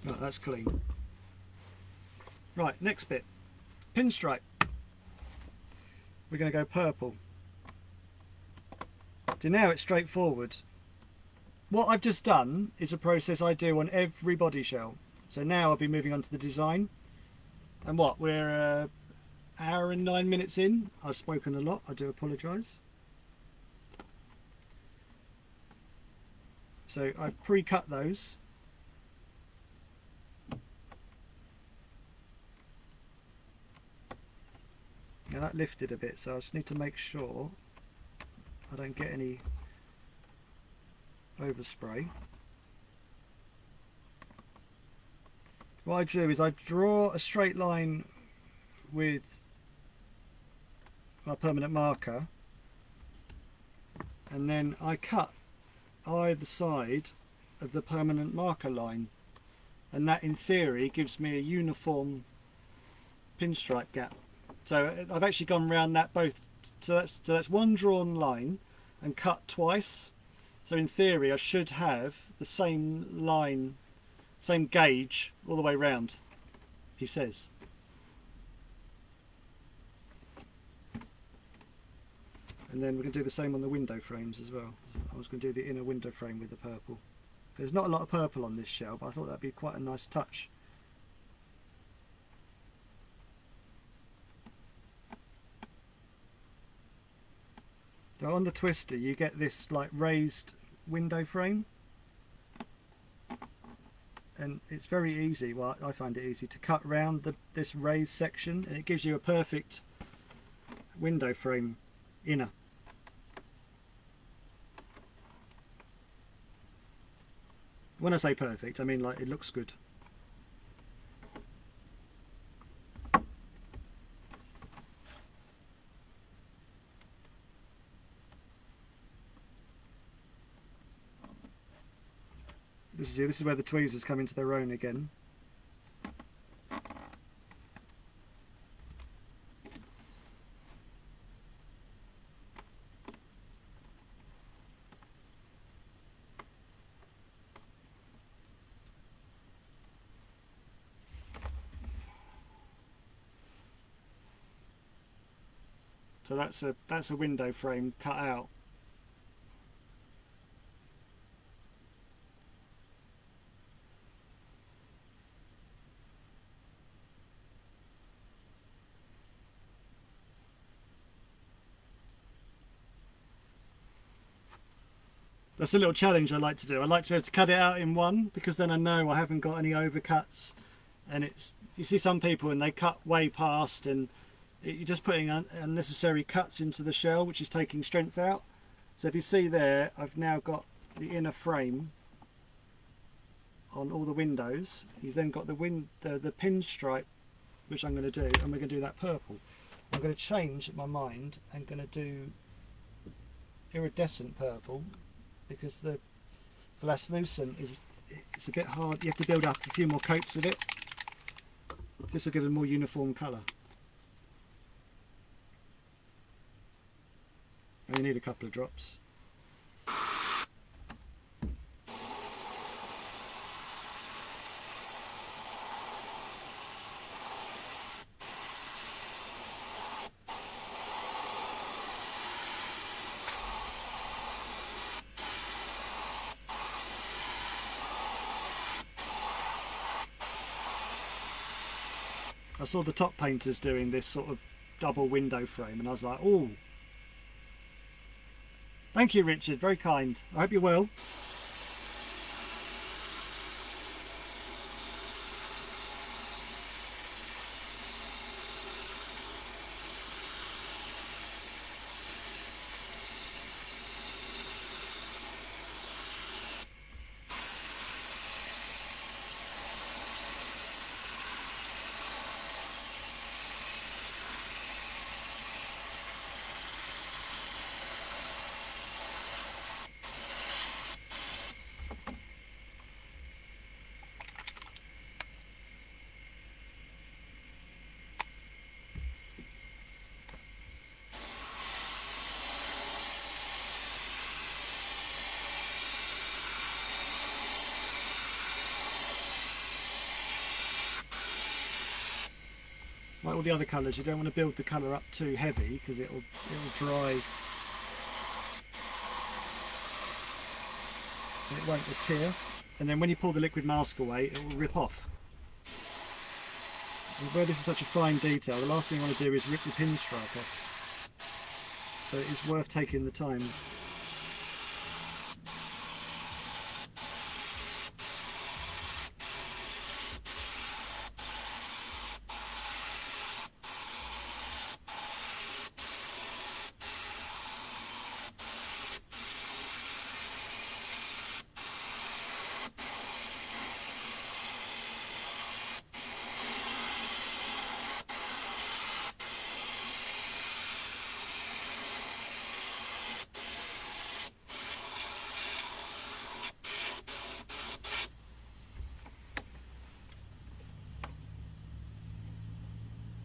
A: Right, that's clean. Right, next bit. Pinstripe. We're going to go purple. So now it's straightforward. What I've just done is a process I do on every body shell. So now I'll be moving on to the design. And what, we're an hour and 9 minutes in. I've spoken a lot, I do apologise. So I've pre-cut those. Now that lifted a bit, so I just need to make sure I don't get any overspray. What I do is I draw a straight line with my permanent marker, and then I cut either side of the permanent marker line, and that in theory gives me a uniform pinstripe gap. So I've actually gone round that both, so that's one drawn line and cut twice. So in theory I should have the same line, same gauge all the way round, he says. And then we're going to do the same on the window frames as well. I was going to do the inner window frame with the purple. There's not a lot of purple on this shell, but I thought that'd be quite a nice touch. So on the twister you get this like raised window frame, and it's very easy, well I find it easy to cut round this raised section, and it gives you a perfect window frame inner. When I say perfect I mean like it looks good. This is where the tweezers come into their own again. So that's a window frame cut out. That's a little challenge I like to do. I like to be able to cut it out in one, because then I know I haven't got any overcuts. And it's, you see some people and they cut way past, and you're just putting unnecessary cuts into the shell, which is taking strength out. So if you see there, I've now got the inner frame on all the windows. You've then got the pinstripe, which I'm going to do, and we're going to do that purple. I'm going to change my mind. I'm going to do iridescent purple, because the translucent it's a bit hard. You have to build up a few more coats of it. This will give it a more uniform colour. And you need a couple of drops. I saw the top painters doing this sort of double window frame, and I was like, oh, thank you, Richard, very kind. I hope you're well. Like all the other colours, you don't want to build the colour up too heavy, because it'll dry and it won't adhere. And then when you pull the liquid mask away, it will rip off. And where this is such a fine detail, the last thing you want to do is rip the pinstripe off. So it's worth taking the time.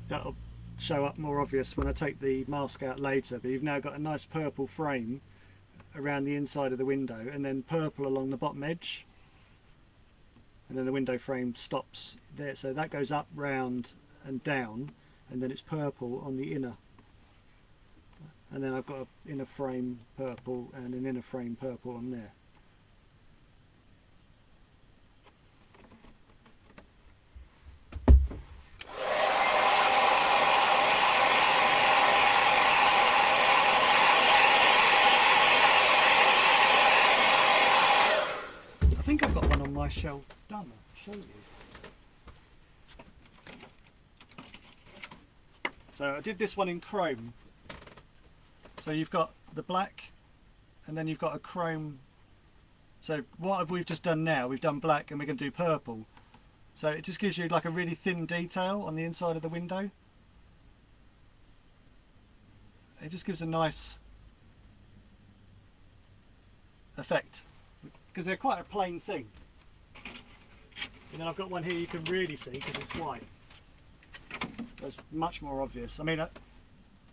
A: That'll show up more obvious when I take the mask out later, but you've now got a nice purple frame around the inside of the window, and then purple along the bottom edge, and then the window frame stops there. So that goes up, round and down, and then it's purple on the inner, and then I've got an inner frame purple and an inner frame purple on there. I think I've got one on my shelf done. I'll show you. So I did this one in chrome. So you've got the black, and then you've got a chrome. So what we've just done now, we've done black and we're going to do purple. So it just gives you like a really thin detail on the inside of the window. It just gives a nice effect, because they're quite a plain thing. And then I've got one here you can really see because it's white. So it's much more obvious. I mean,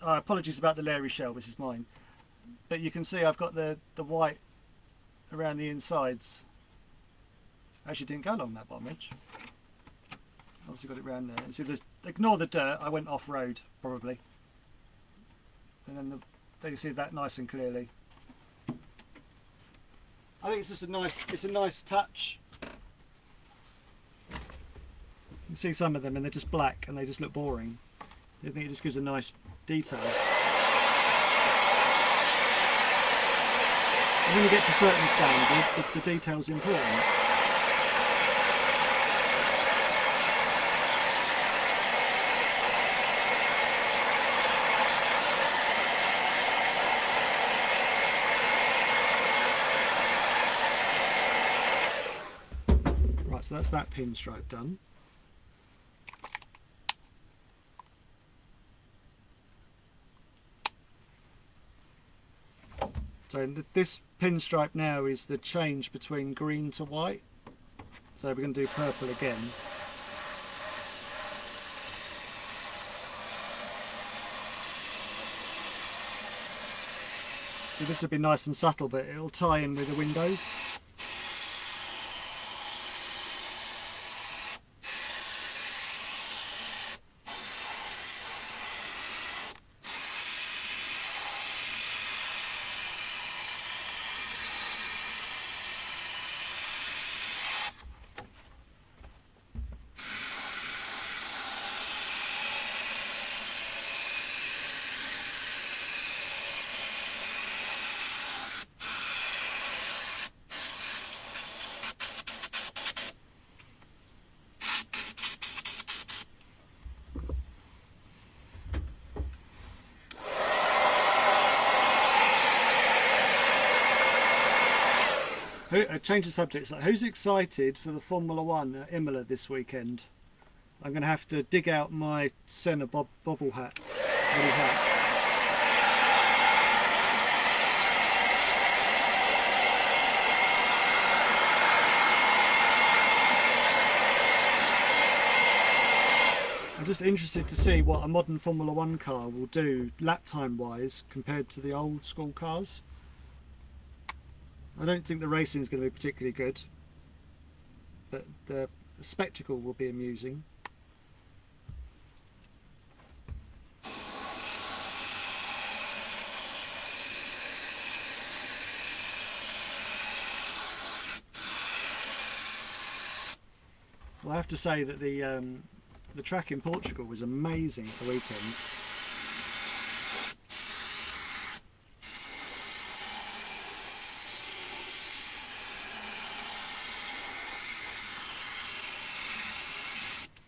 A: apologies about the Larry shell, this is mine. But you can see I've got the white around the insides. Actually didn't go along that bottom edge. Obviously got it around there. And see, ignore the dirt, I went off-road probably. and then you see that nice and clearly. I think it's just a nice touch. You see some of them and they're just black and they just look boring. I think it just gives a nice detail. And when you get to a certain standard, the detail's important. Right, so that's that pinstripe done. So this pinstripe now is the change between green to white. So we're going to do purple again. So this would be nice and subtle, but it'll tie in with the windows. Change the subject. Who's excited for the Formula 1 at Imola this weekend? I'm going to have to dig out my Senna bobble hat. I'm just interested to see what a modern Formula 1 car will do lap time wise compared to the old school cars. I don't think the racing is going to be particularly good, but the spectacle will be amusing. Well, I have to say that the track in Portugal was amazing at the weekend.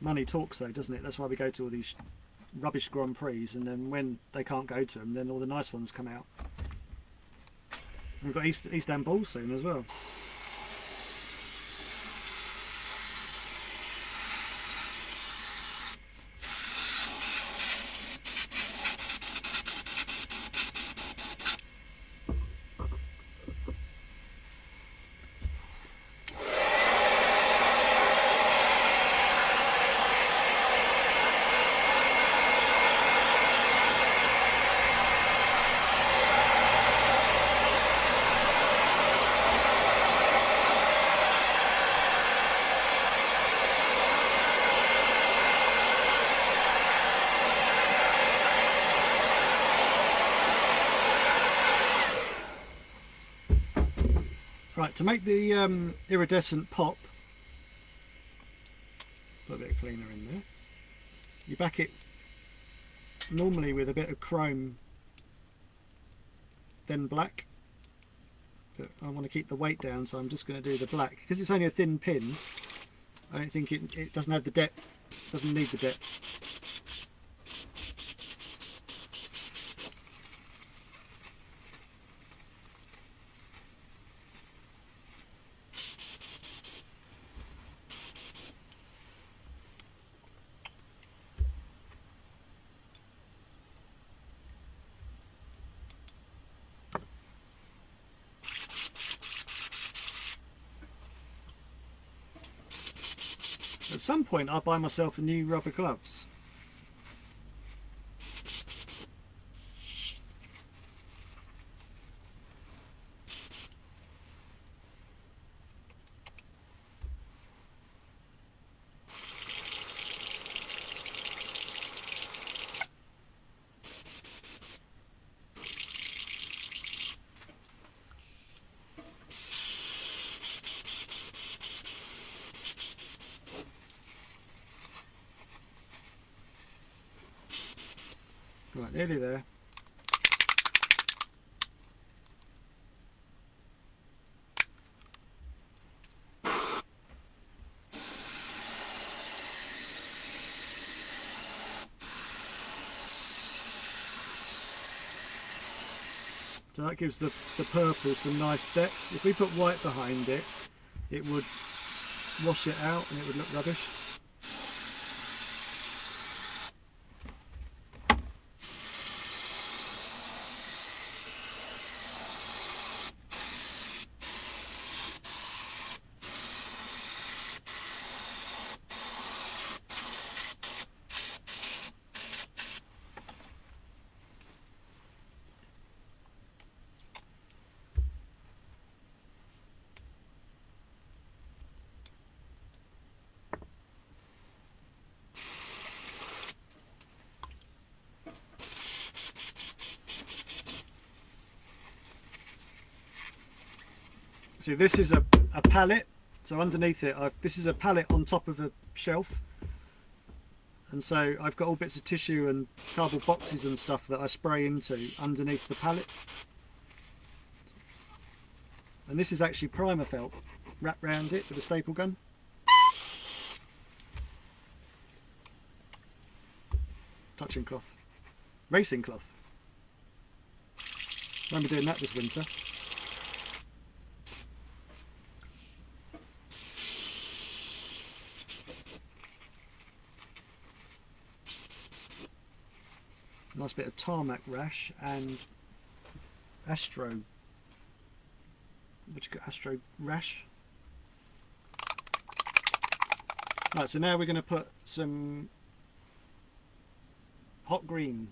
A: Money talks though, doesn't it? That's why we go to all these rubbish Grand Prix, and then when they can't go to them, then all the nice ones come out. We've got Istanbul soon as well. Right, to make the iridescent pop, a little bit of cleaner in there, you back it normally with a bit of chrome, then black, but I want to keep the weight down, so I'm just going to do the black. Because it's only a thin pin, I don't think it doesn't have the depth, doesn't need the depth. At some point I'll buy myself a new rubber gloves. Right, nearly there. So that gives the purple some nice depth. If we put white behind it, it would wash it out and it would look rubbish. See, this is a pallet, so underneath it, this is a pallet on top of a shelf, and so I've got all bits of tissue and cardboard boxes and stuff that I spray into underneath the pallet. And this is actually primer felt wrapped round it with a staple gun. Touching cloth. Racing cloth. I remember doing that this winter. Nice bit of tarmac rash and astro. What you got? Astro rash. Right, so now we're going to put some hot green.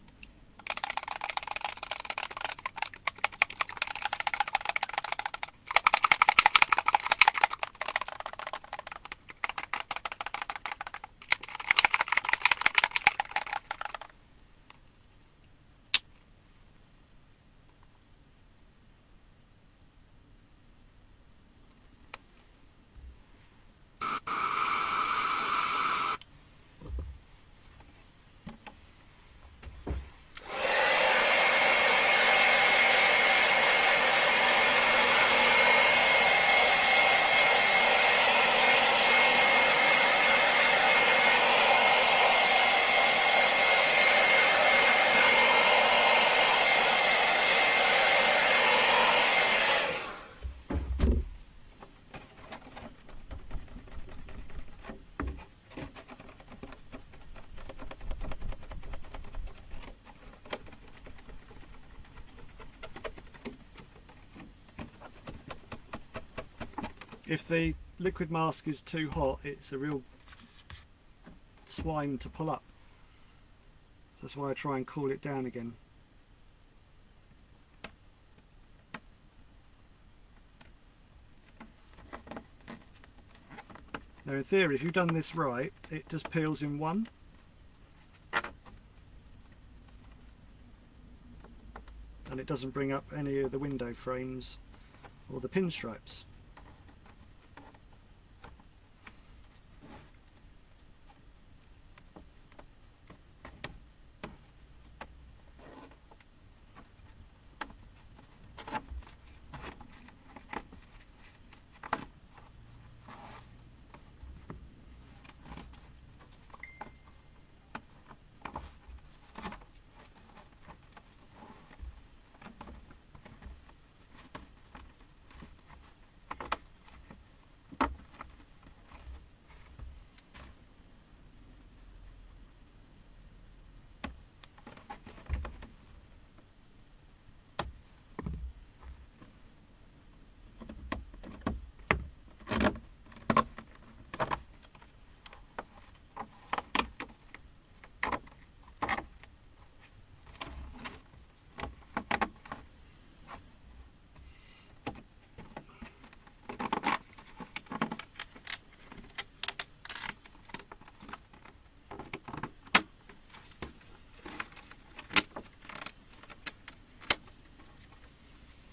A: If the liquid mask is too hot, it's a real swine to pull up. So that's why I try and cool it down again. Now in theory, if you've done this right, it just peels in one. And it doesn't bring up any of the window frames or the pinstripes.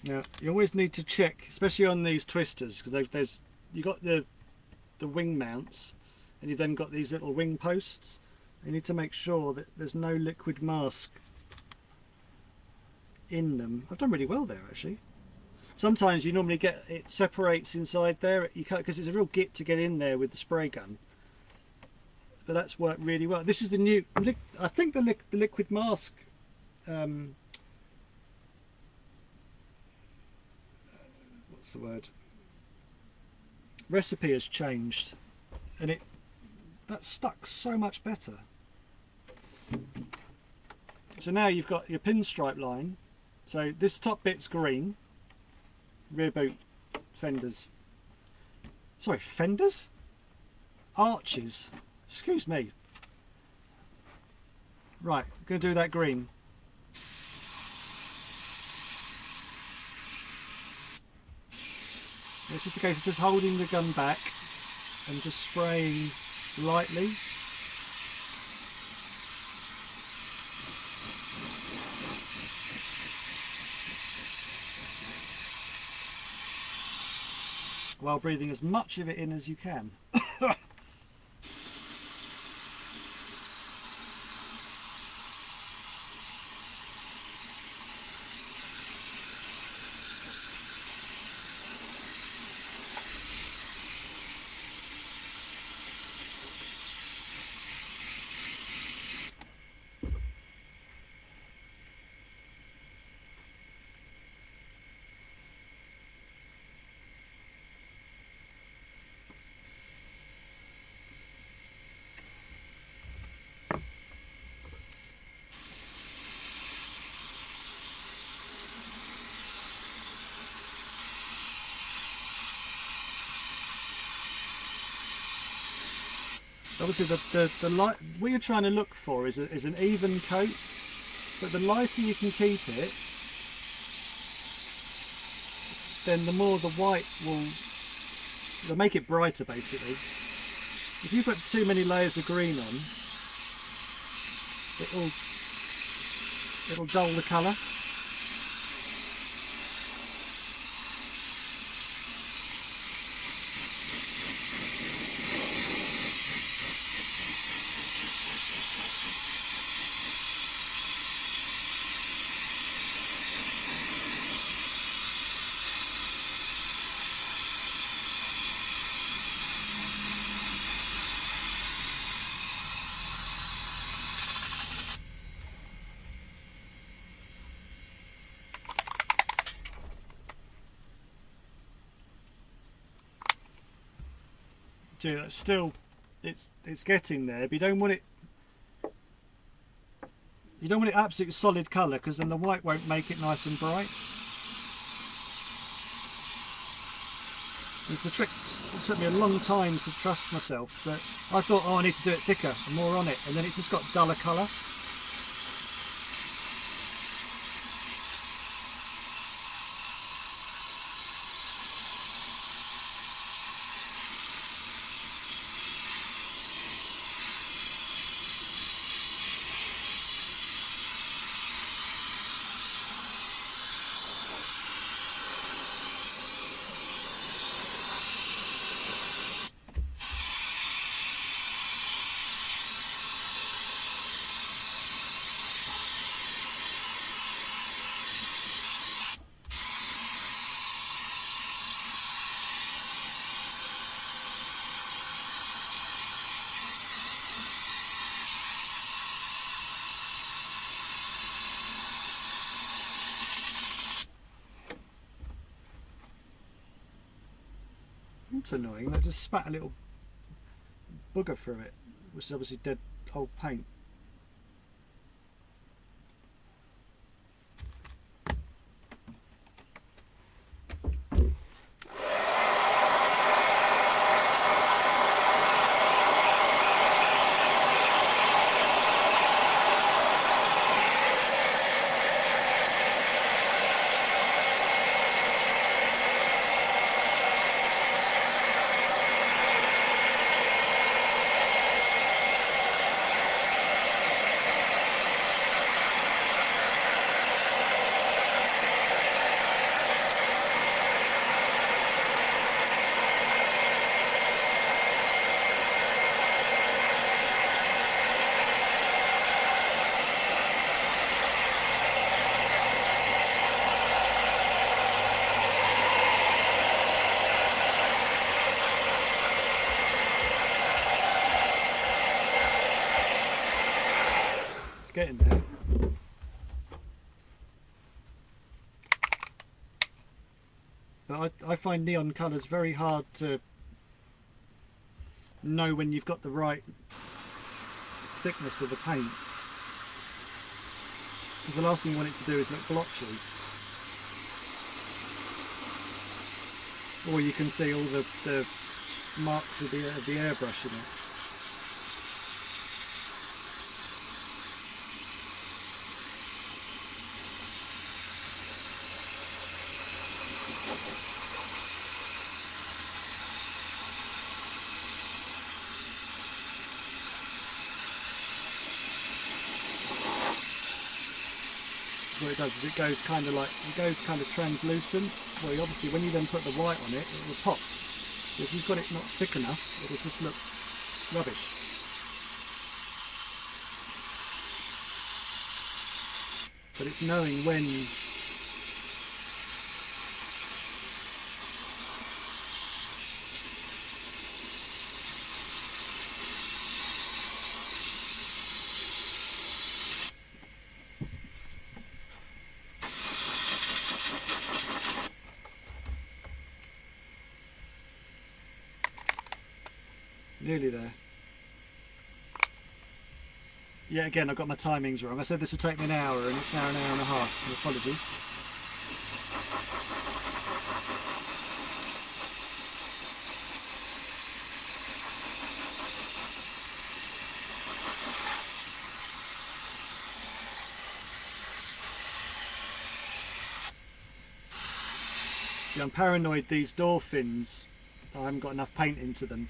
A: Now you always need to check, especially on these twisters, because there's you got the wing mounts, and you've then got these little wing posts. You need to make sure that there's no liquid mask in them. I've done really well there actually. Sometimes you normally get it separates inside there. You can't, because it's a real git to get in there with the spray gun. But that's worked really well. This is the new. I think the liquid mask. What's the word? Recipe has changed, and that stuck so much better. So now you've got your pinstripe line. So this top bit's green. Rear boot fenders. Sorry, fenders? Arches. Excuse me. Right, I'm going to do that green. It's just a case of just holding the gun back and just spraying lightly. While breathing as much of it in as you can. Obviously the light what you're trying to look for is an even coat, but the lighter you can keep it, then the more the white will make it brighter basically. If you put too many layers of green on, it'll dull the colour. Still, it's getting there, but you don't want it absolute solid colour, because then the white won't make it nice and bright. It's a trick. It took me a long time to trust myself, but I thought, oh, I need to do it thicker and more on it, and then it just got duller colour. It's annoying, that just spat a little booger through it, which is obviously dead old paint. getting there. But I find neon colours very hard to know when you've got the right thickness of the paint. Because the last thing you want it to do is look blotchy. Or you can see all the marks of the airbrush in it. What it does is it goes kind of translucent. Well, obviously when you then put the white on it, it will pop. If you've got it not thick enough, it will just look rubbish. But it's knowing when nearly there. Yeah, again, I've got my timings wrong. I said this would take me an hour, and it's now an hour and a half. Apologies. See, I'm paranoid these door fins, I haven't got enough paint into them.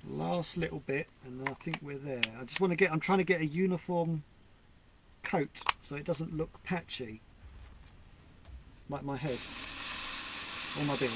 A: Last little bit, and then I think we're there. I just want to get, I'm trying to get a uniform coat so it doesn't look patchy like my head or my beard.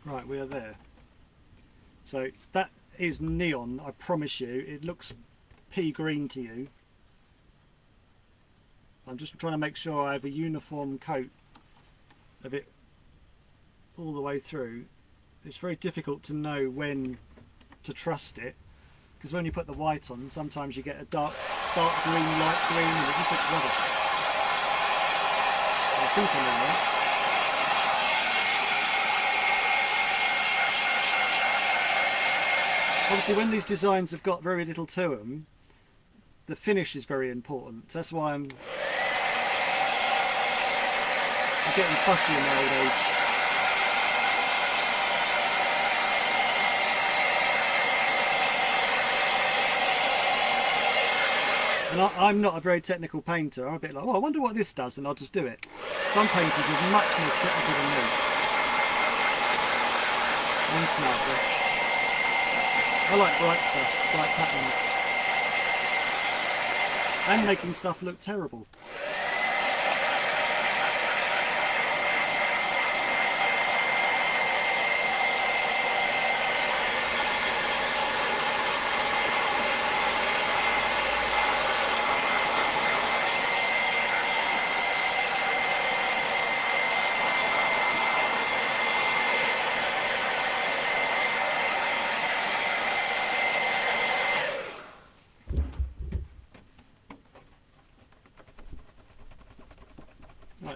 A: Right, we are there. So that is neon, I promise you. It looks pea green to you. I'm just trying to make sure I have a uniform coat of it all the way through. It's very difficult to know when to trust it, because when you put the white on, sometimes you get a dark green, light green, and it just looks rubbish. I think I'm all right. Obviously, when these designs have got very little to them, the finish is very important. That's why I'm getting fussy in my old age. And I'm not a very technical painter. I'm a bit like, oh, I wonder what this does, and I'll just do it. Some painters are much more technical than me. I'm smarter. I like bright stuff, bright patterns. And making stuff look terrible.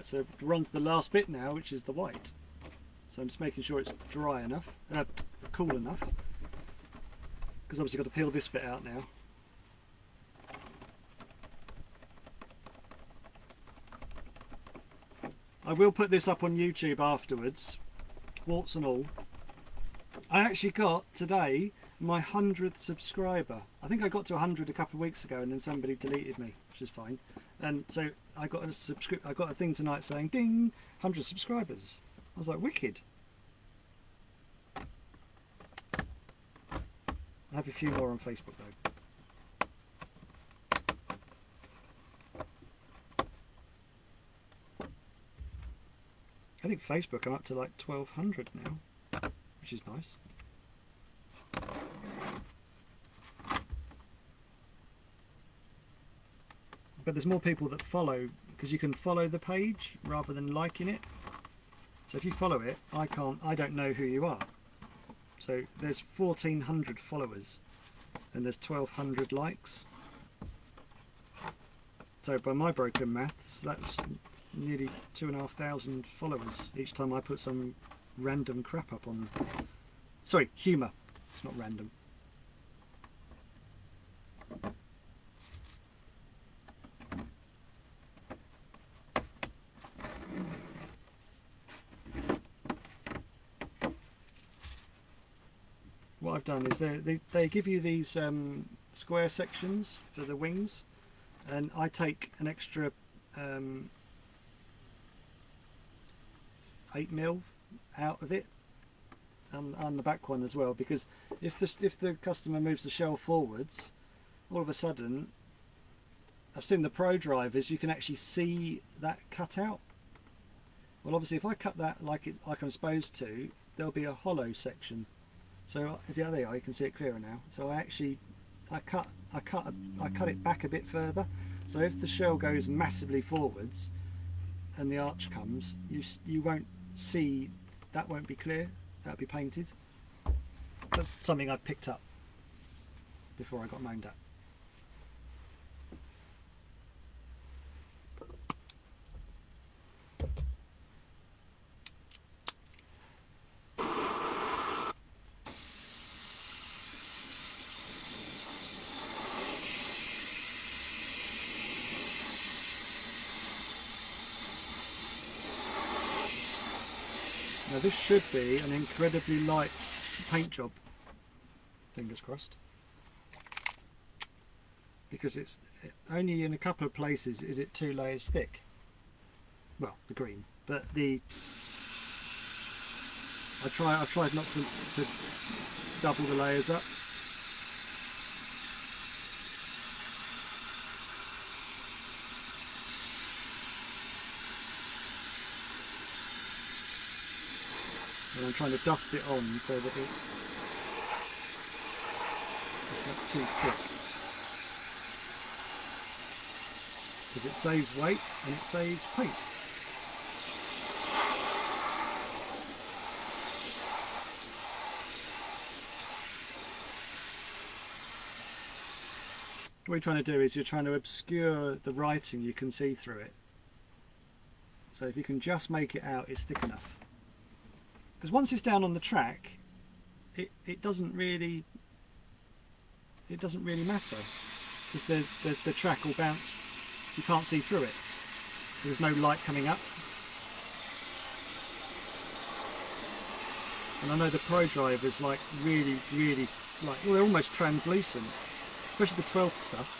A: So we're on to the last bit now, which is the white. So I'm just making sure it's dry enough, cool enough, because obviously I've got to peel this bit out now. I will put this up on YouTube afterwards, warts and all. I actually got today my 100th subscriber. I think I got to 100 a couple of weeks ago, and then somebody deleted me, which is fine. And so I got a thing tonight saying, "Ding, 100 subscribers." I was like, wicked. I have a few more on Facebook though. I think Facebook I'm up to like 1200 now, which is nice. But there's more people that follow, because you can follow the page rather than liking it. So if you follow it, I don't know who you are. So there's 1400 followers and there's 1200 likes. So by my broken maths, that's nearly 2,500 followers each time I put some random crap up on. Sorry, humour. It's not random. What I've done is they give you these square sections for the wings, and I take an extra 8mm out of it, and the back one as well, because if the customer moves the shell forwards, all of a sudden, I've seen the pro drivers, you can actually see that cut out. Well, obviously if I cut that like I'm supposed to, there'll be a hollow section. So if there you are, you can see it clearer now. So I cut it back a bit further. So if the shell goes massively forwards and the arch comes, you won't see, that won't be clear, that'll be painted. That's something I've picked up before I got moaned at. Now this should be an incredibly light paint job, fingers crossed, because it's only in a couple of places is it 2 layers thick. Well, the green, but I've tried not to double the layers up. And I'm trying to dust it on so that it's not too thick, because it saves weight and it saves paint. What you're trying to do is you're trying to obscure the writing, you can see through it. So if you can just make it out, it's thick enough. Because once it's down on the track, it doesn't really matter, because the track will bounce. You can't see through it. There's no light coming up. And I know the pro drivers like really like, well, they're almost translucent, especially the 12th stuff.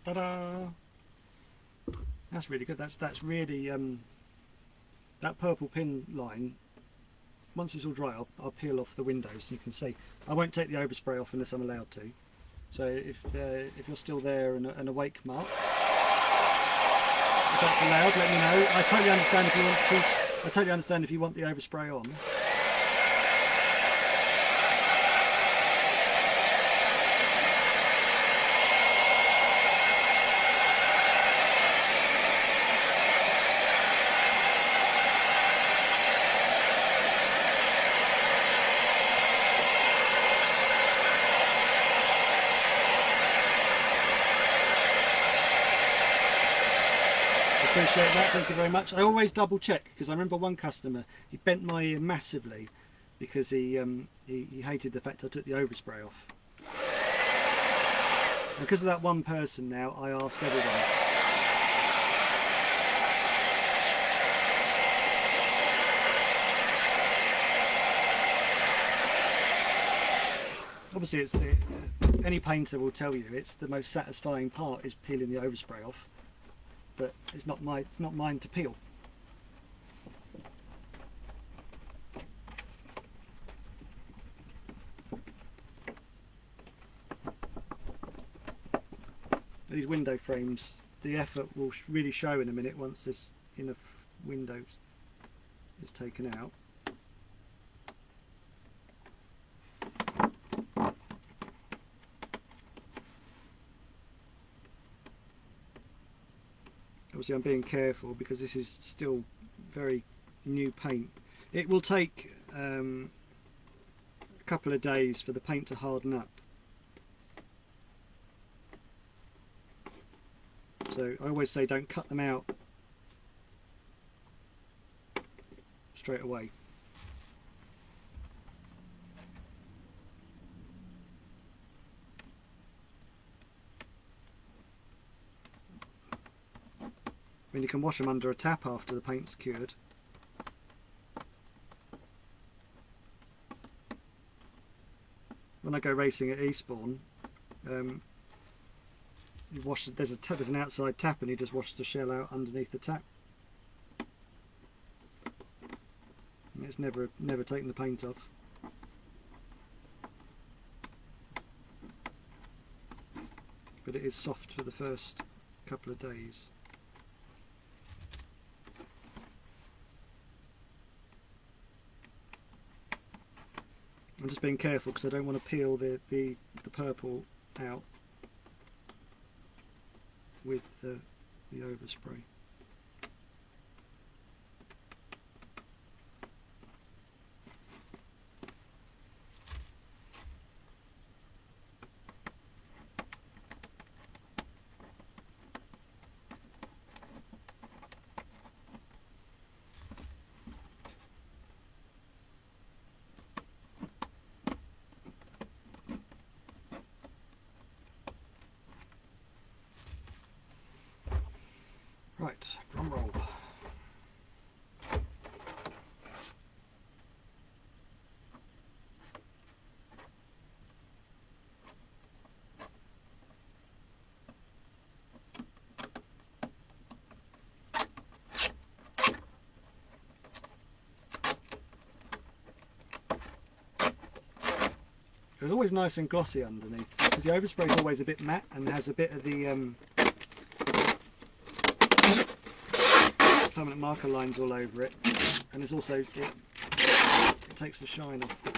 A: Ta-da! That's really good. That's really that purple pin line. Once it's all dry, I'll peel off the windows. You can see. I won't take the overspray off unless I'm allowed to. So if you're still there and a wake mark, if that's allowed, let me know. I totally understand if you want to. I totally understand if you want the overspray on. Appreciate that, thank you very much. I always double check because I remember one customer, he bent my ear massively because he hated the fact I took the overspray off. And because of that one person now, I ask everyone. Obviously it's any painter will tell you it's the most satisfying part is peeling the overspray off. But it's not mine to peel. These window frames, the effort will really show in a minute once this inner window is taken out. Obviously I'm being careful because this is still very new paint. It will take a couple of days for the paint to harden up. So I always say don't cut them out straight away. I mean, you can wash them under a tap after the paint's cured. When I go racing at Eastbourne, you wash. There's an outside tap, and you just wash the shell out underneath the tap. And it's never taken the paint off. But it is soft for the first couple of days. I'm just being careful because I don't want to peel the purple out with the overspray. Right, drum roll. It's always nice and glossy underneath because the overspray is always a bit matte and has a bit of the permanent marker lines all over it, and there's also it takes the shine off the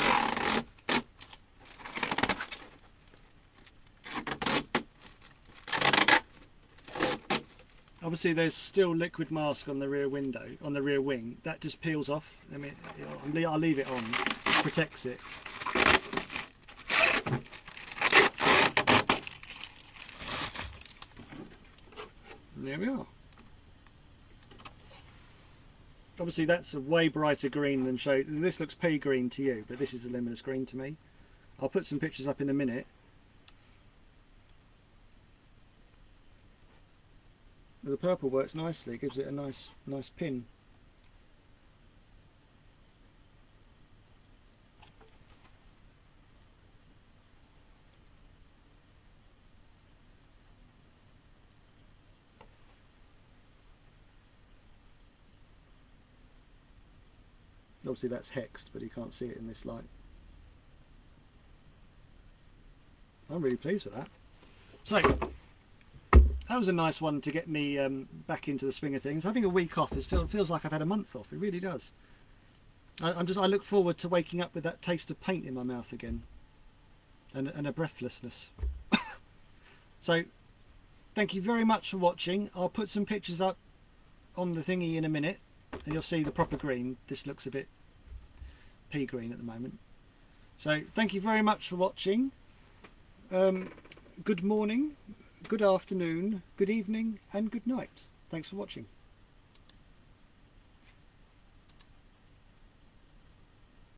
A: Obviously there's still liquid mask on the rear window, on the rear wing. That just peels off. I mean, I'll leave it on, it protects it. And there we are. Obviously that's a way brighter green than show. This looks pea green to you, but this is a luminous green to me. I'll put some pictures up in a minute. The purple works nicely, it gives it a nice pin. Obviously that's hexed, but you can't see it in this light. I'm really pleased with that. So that was a nice one to get me back into the swing of things. Having a week off feels like I've had a month off. It really does. I look forward to waking up with that taste of paint in my mouth again, and a breathlessness. So thank you very much for watching. I'll put some pictures up on the thingy in a minute and you'll see the proper green. This looks a bit pea green at the moment. So thank you very much for watching. Good morning, good afternoon, good evening and good night. Thanks for watching.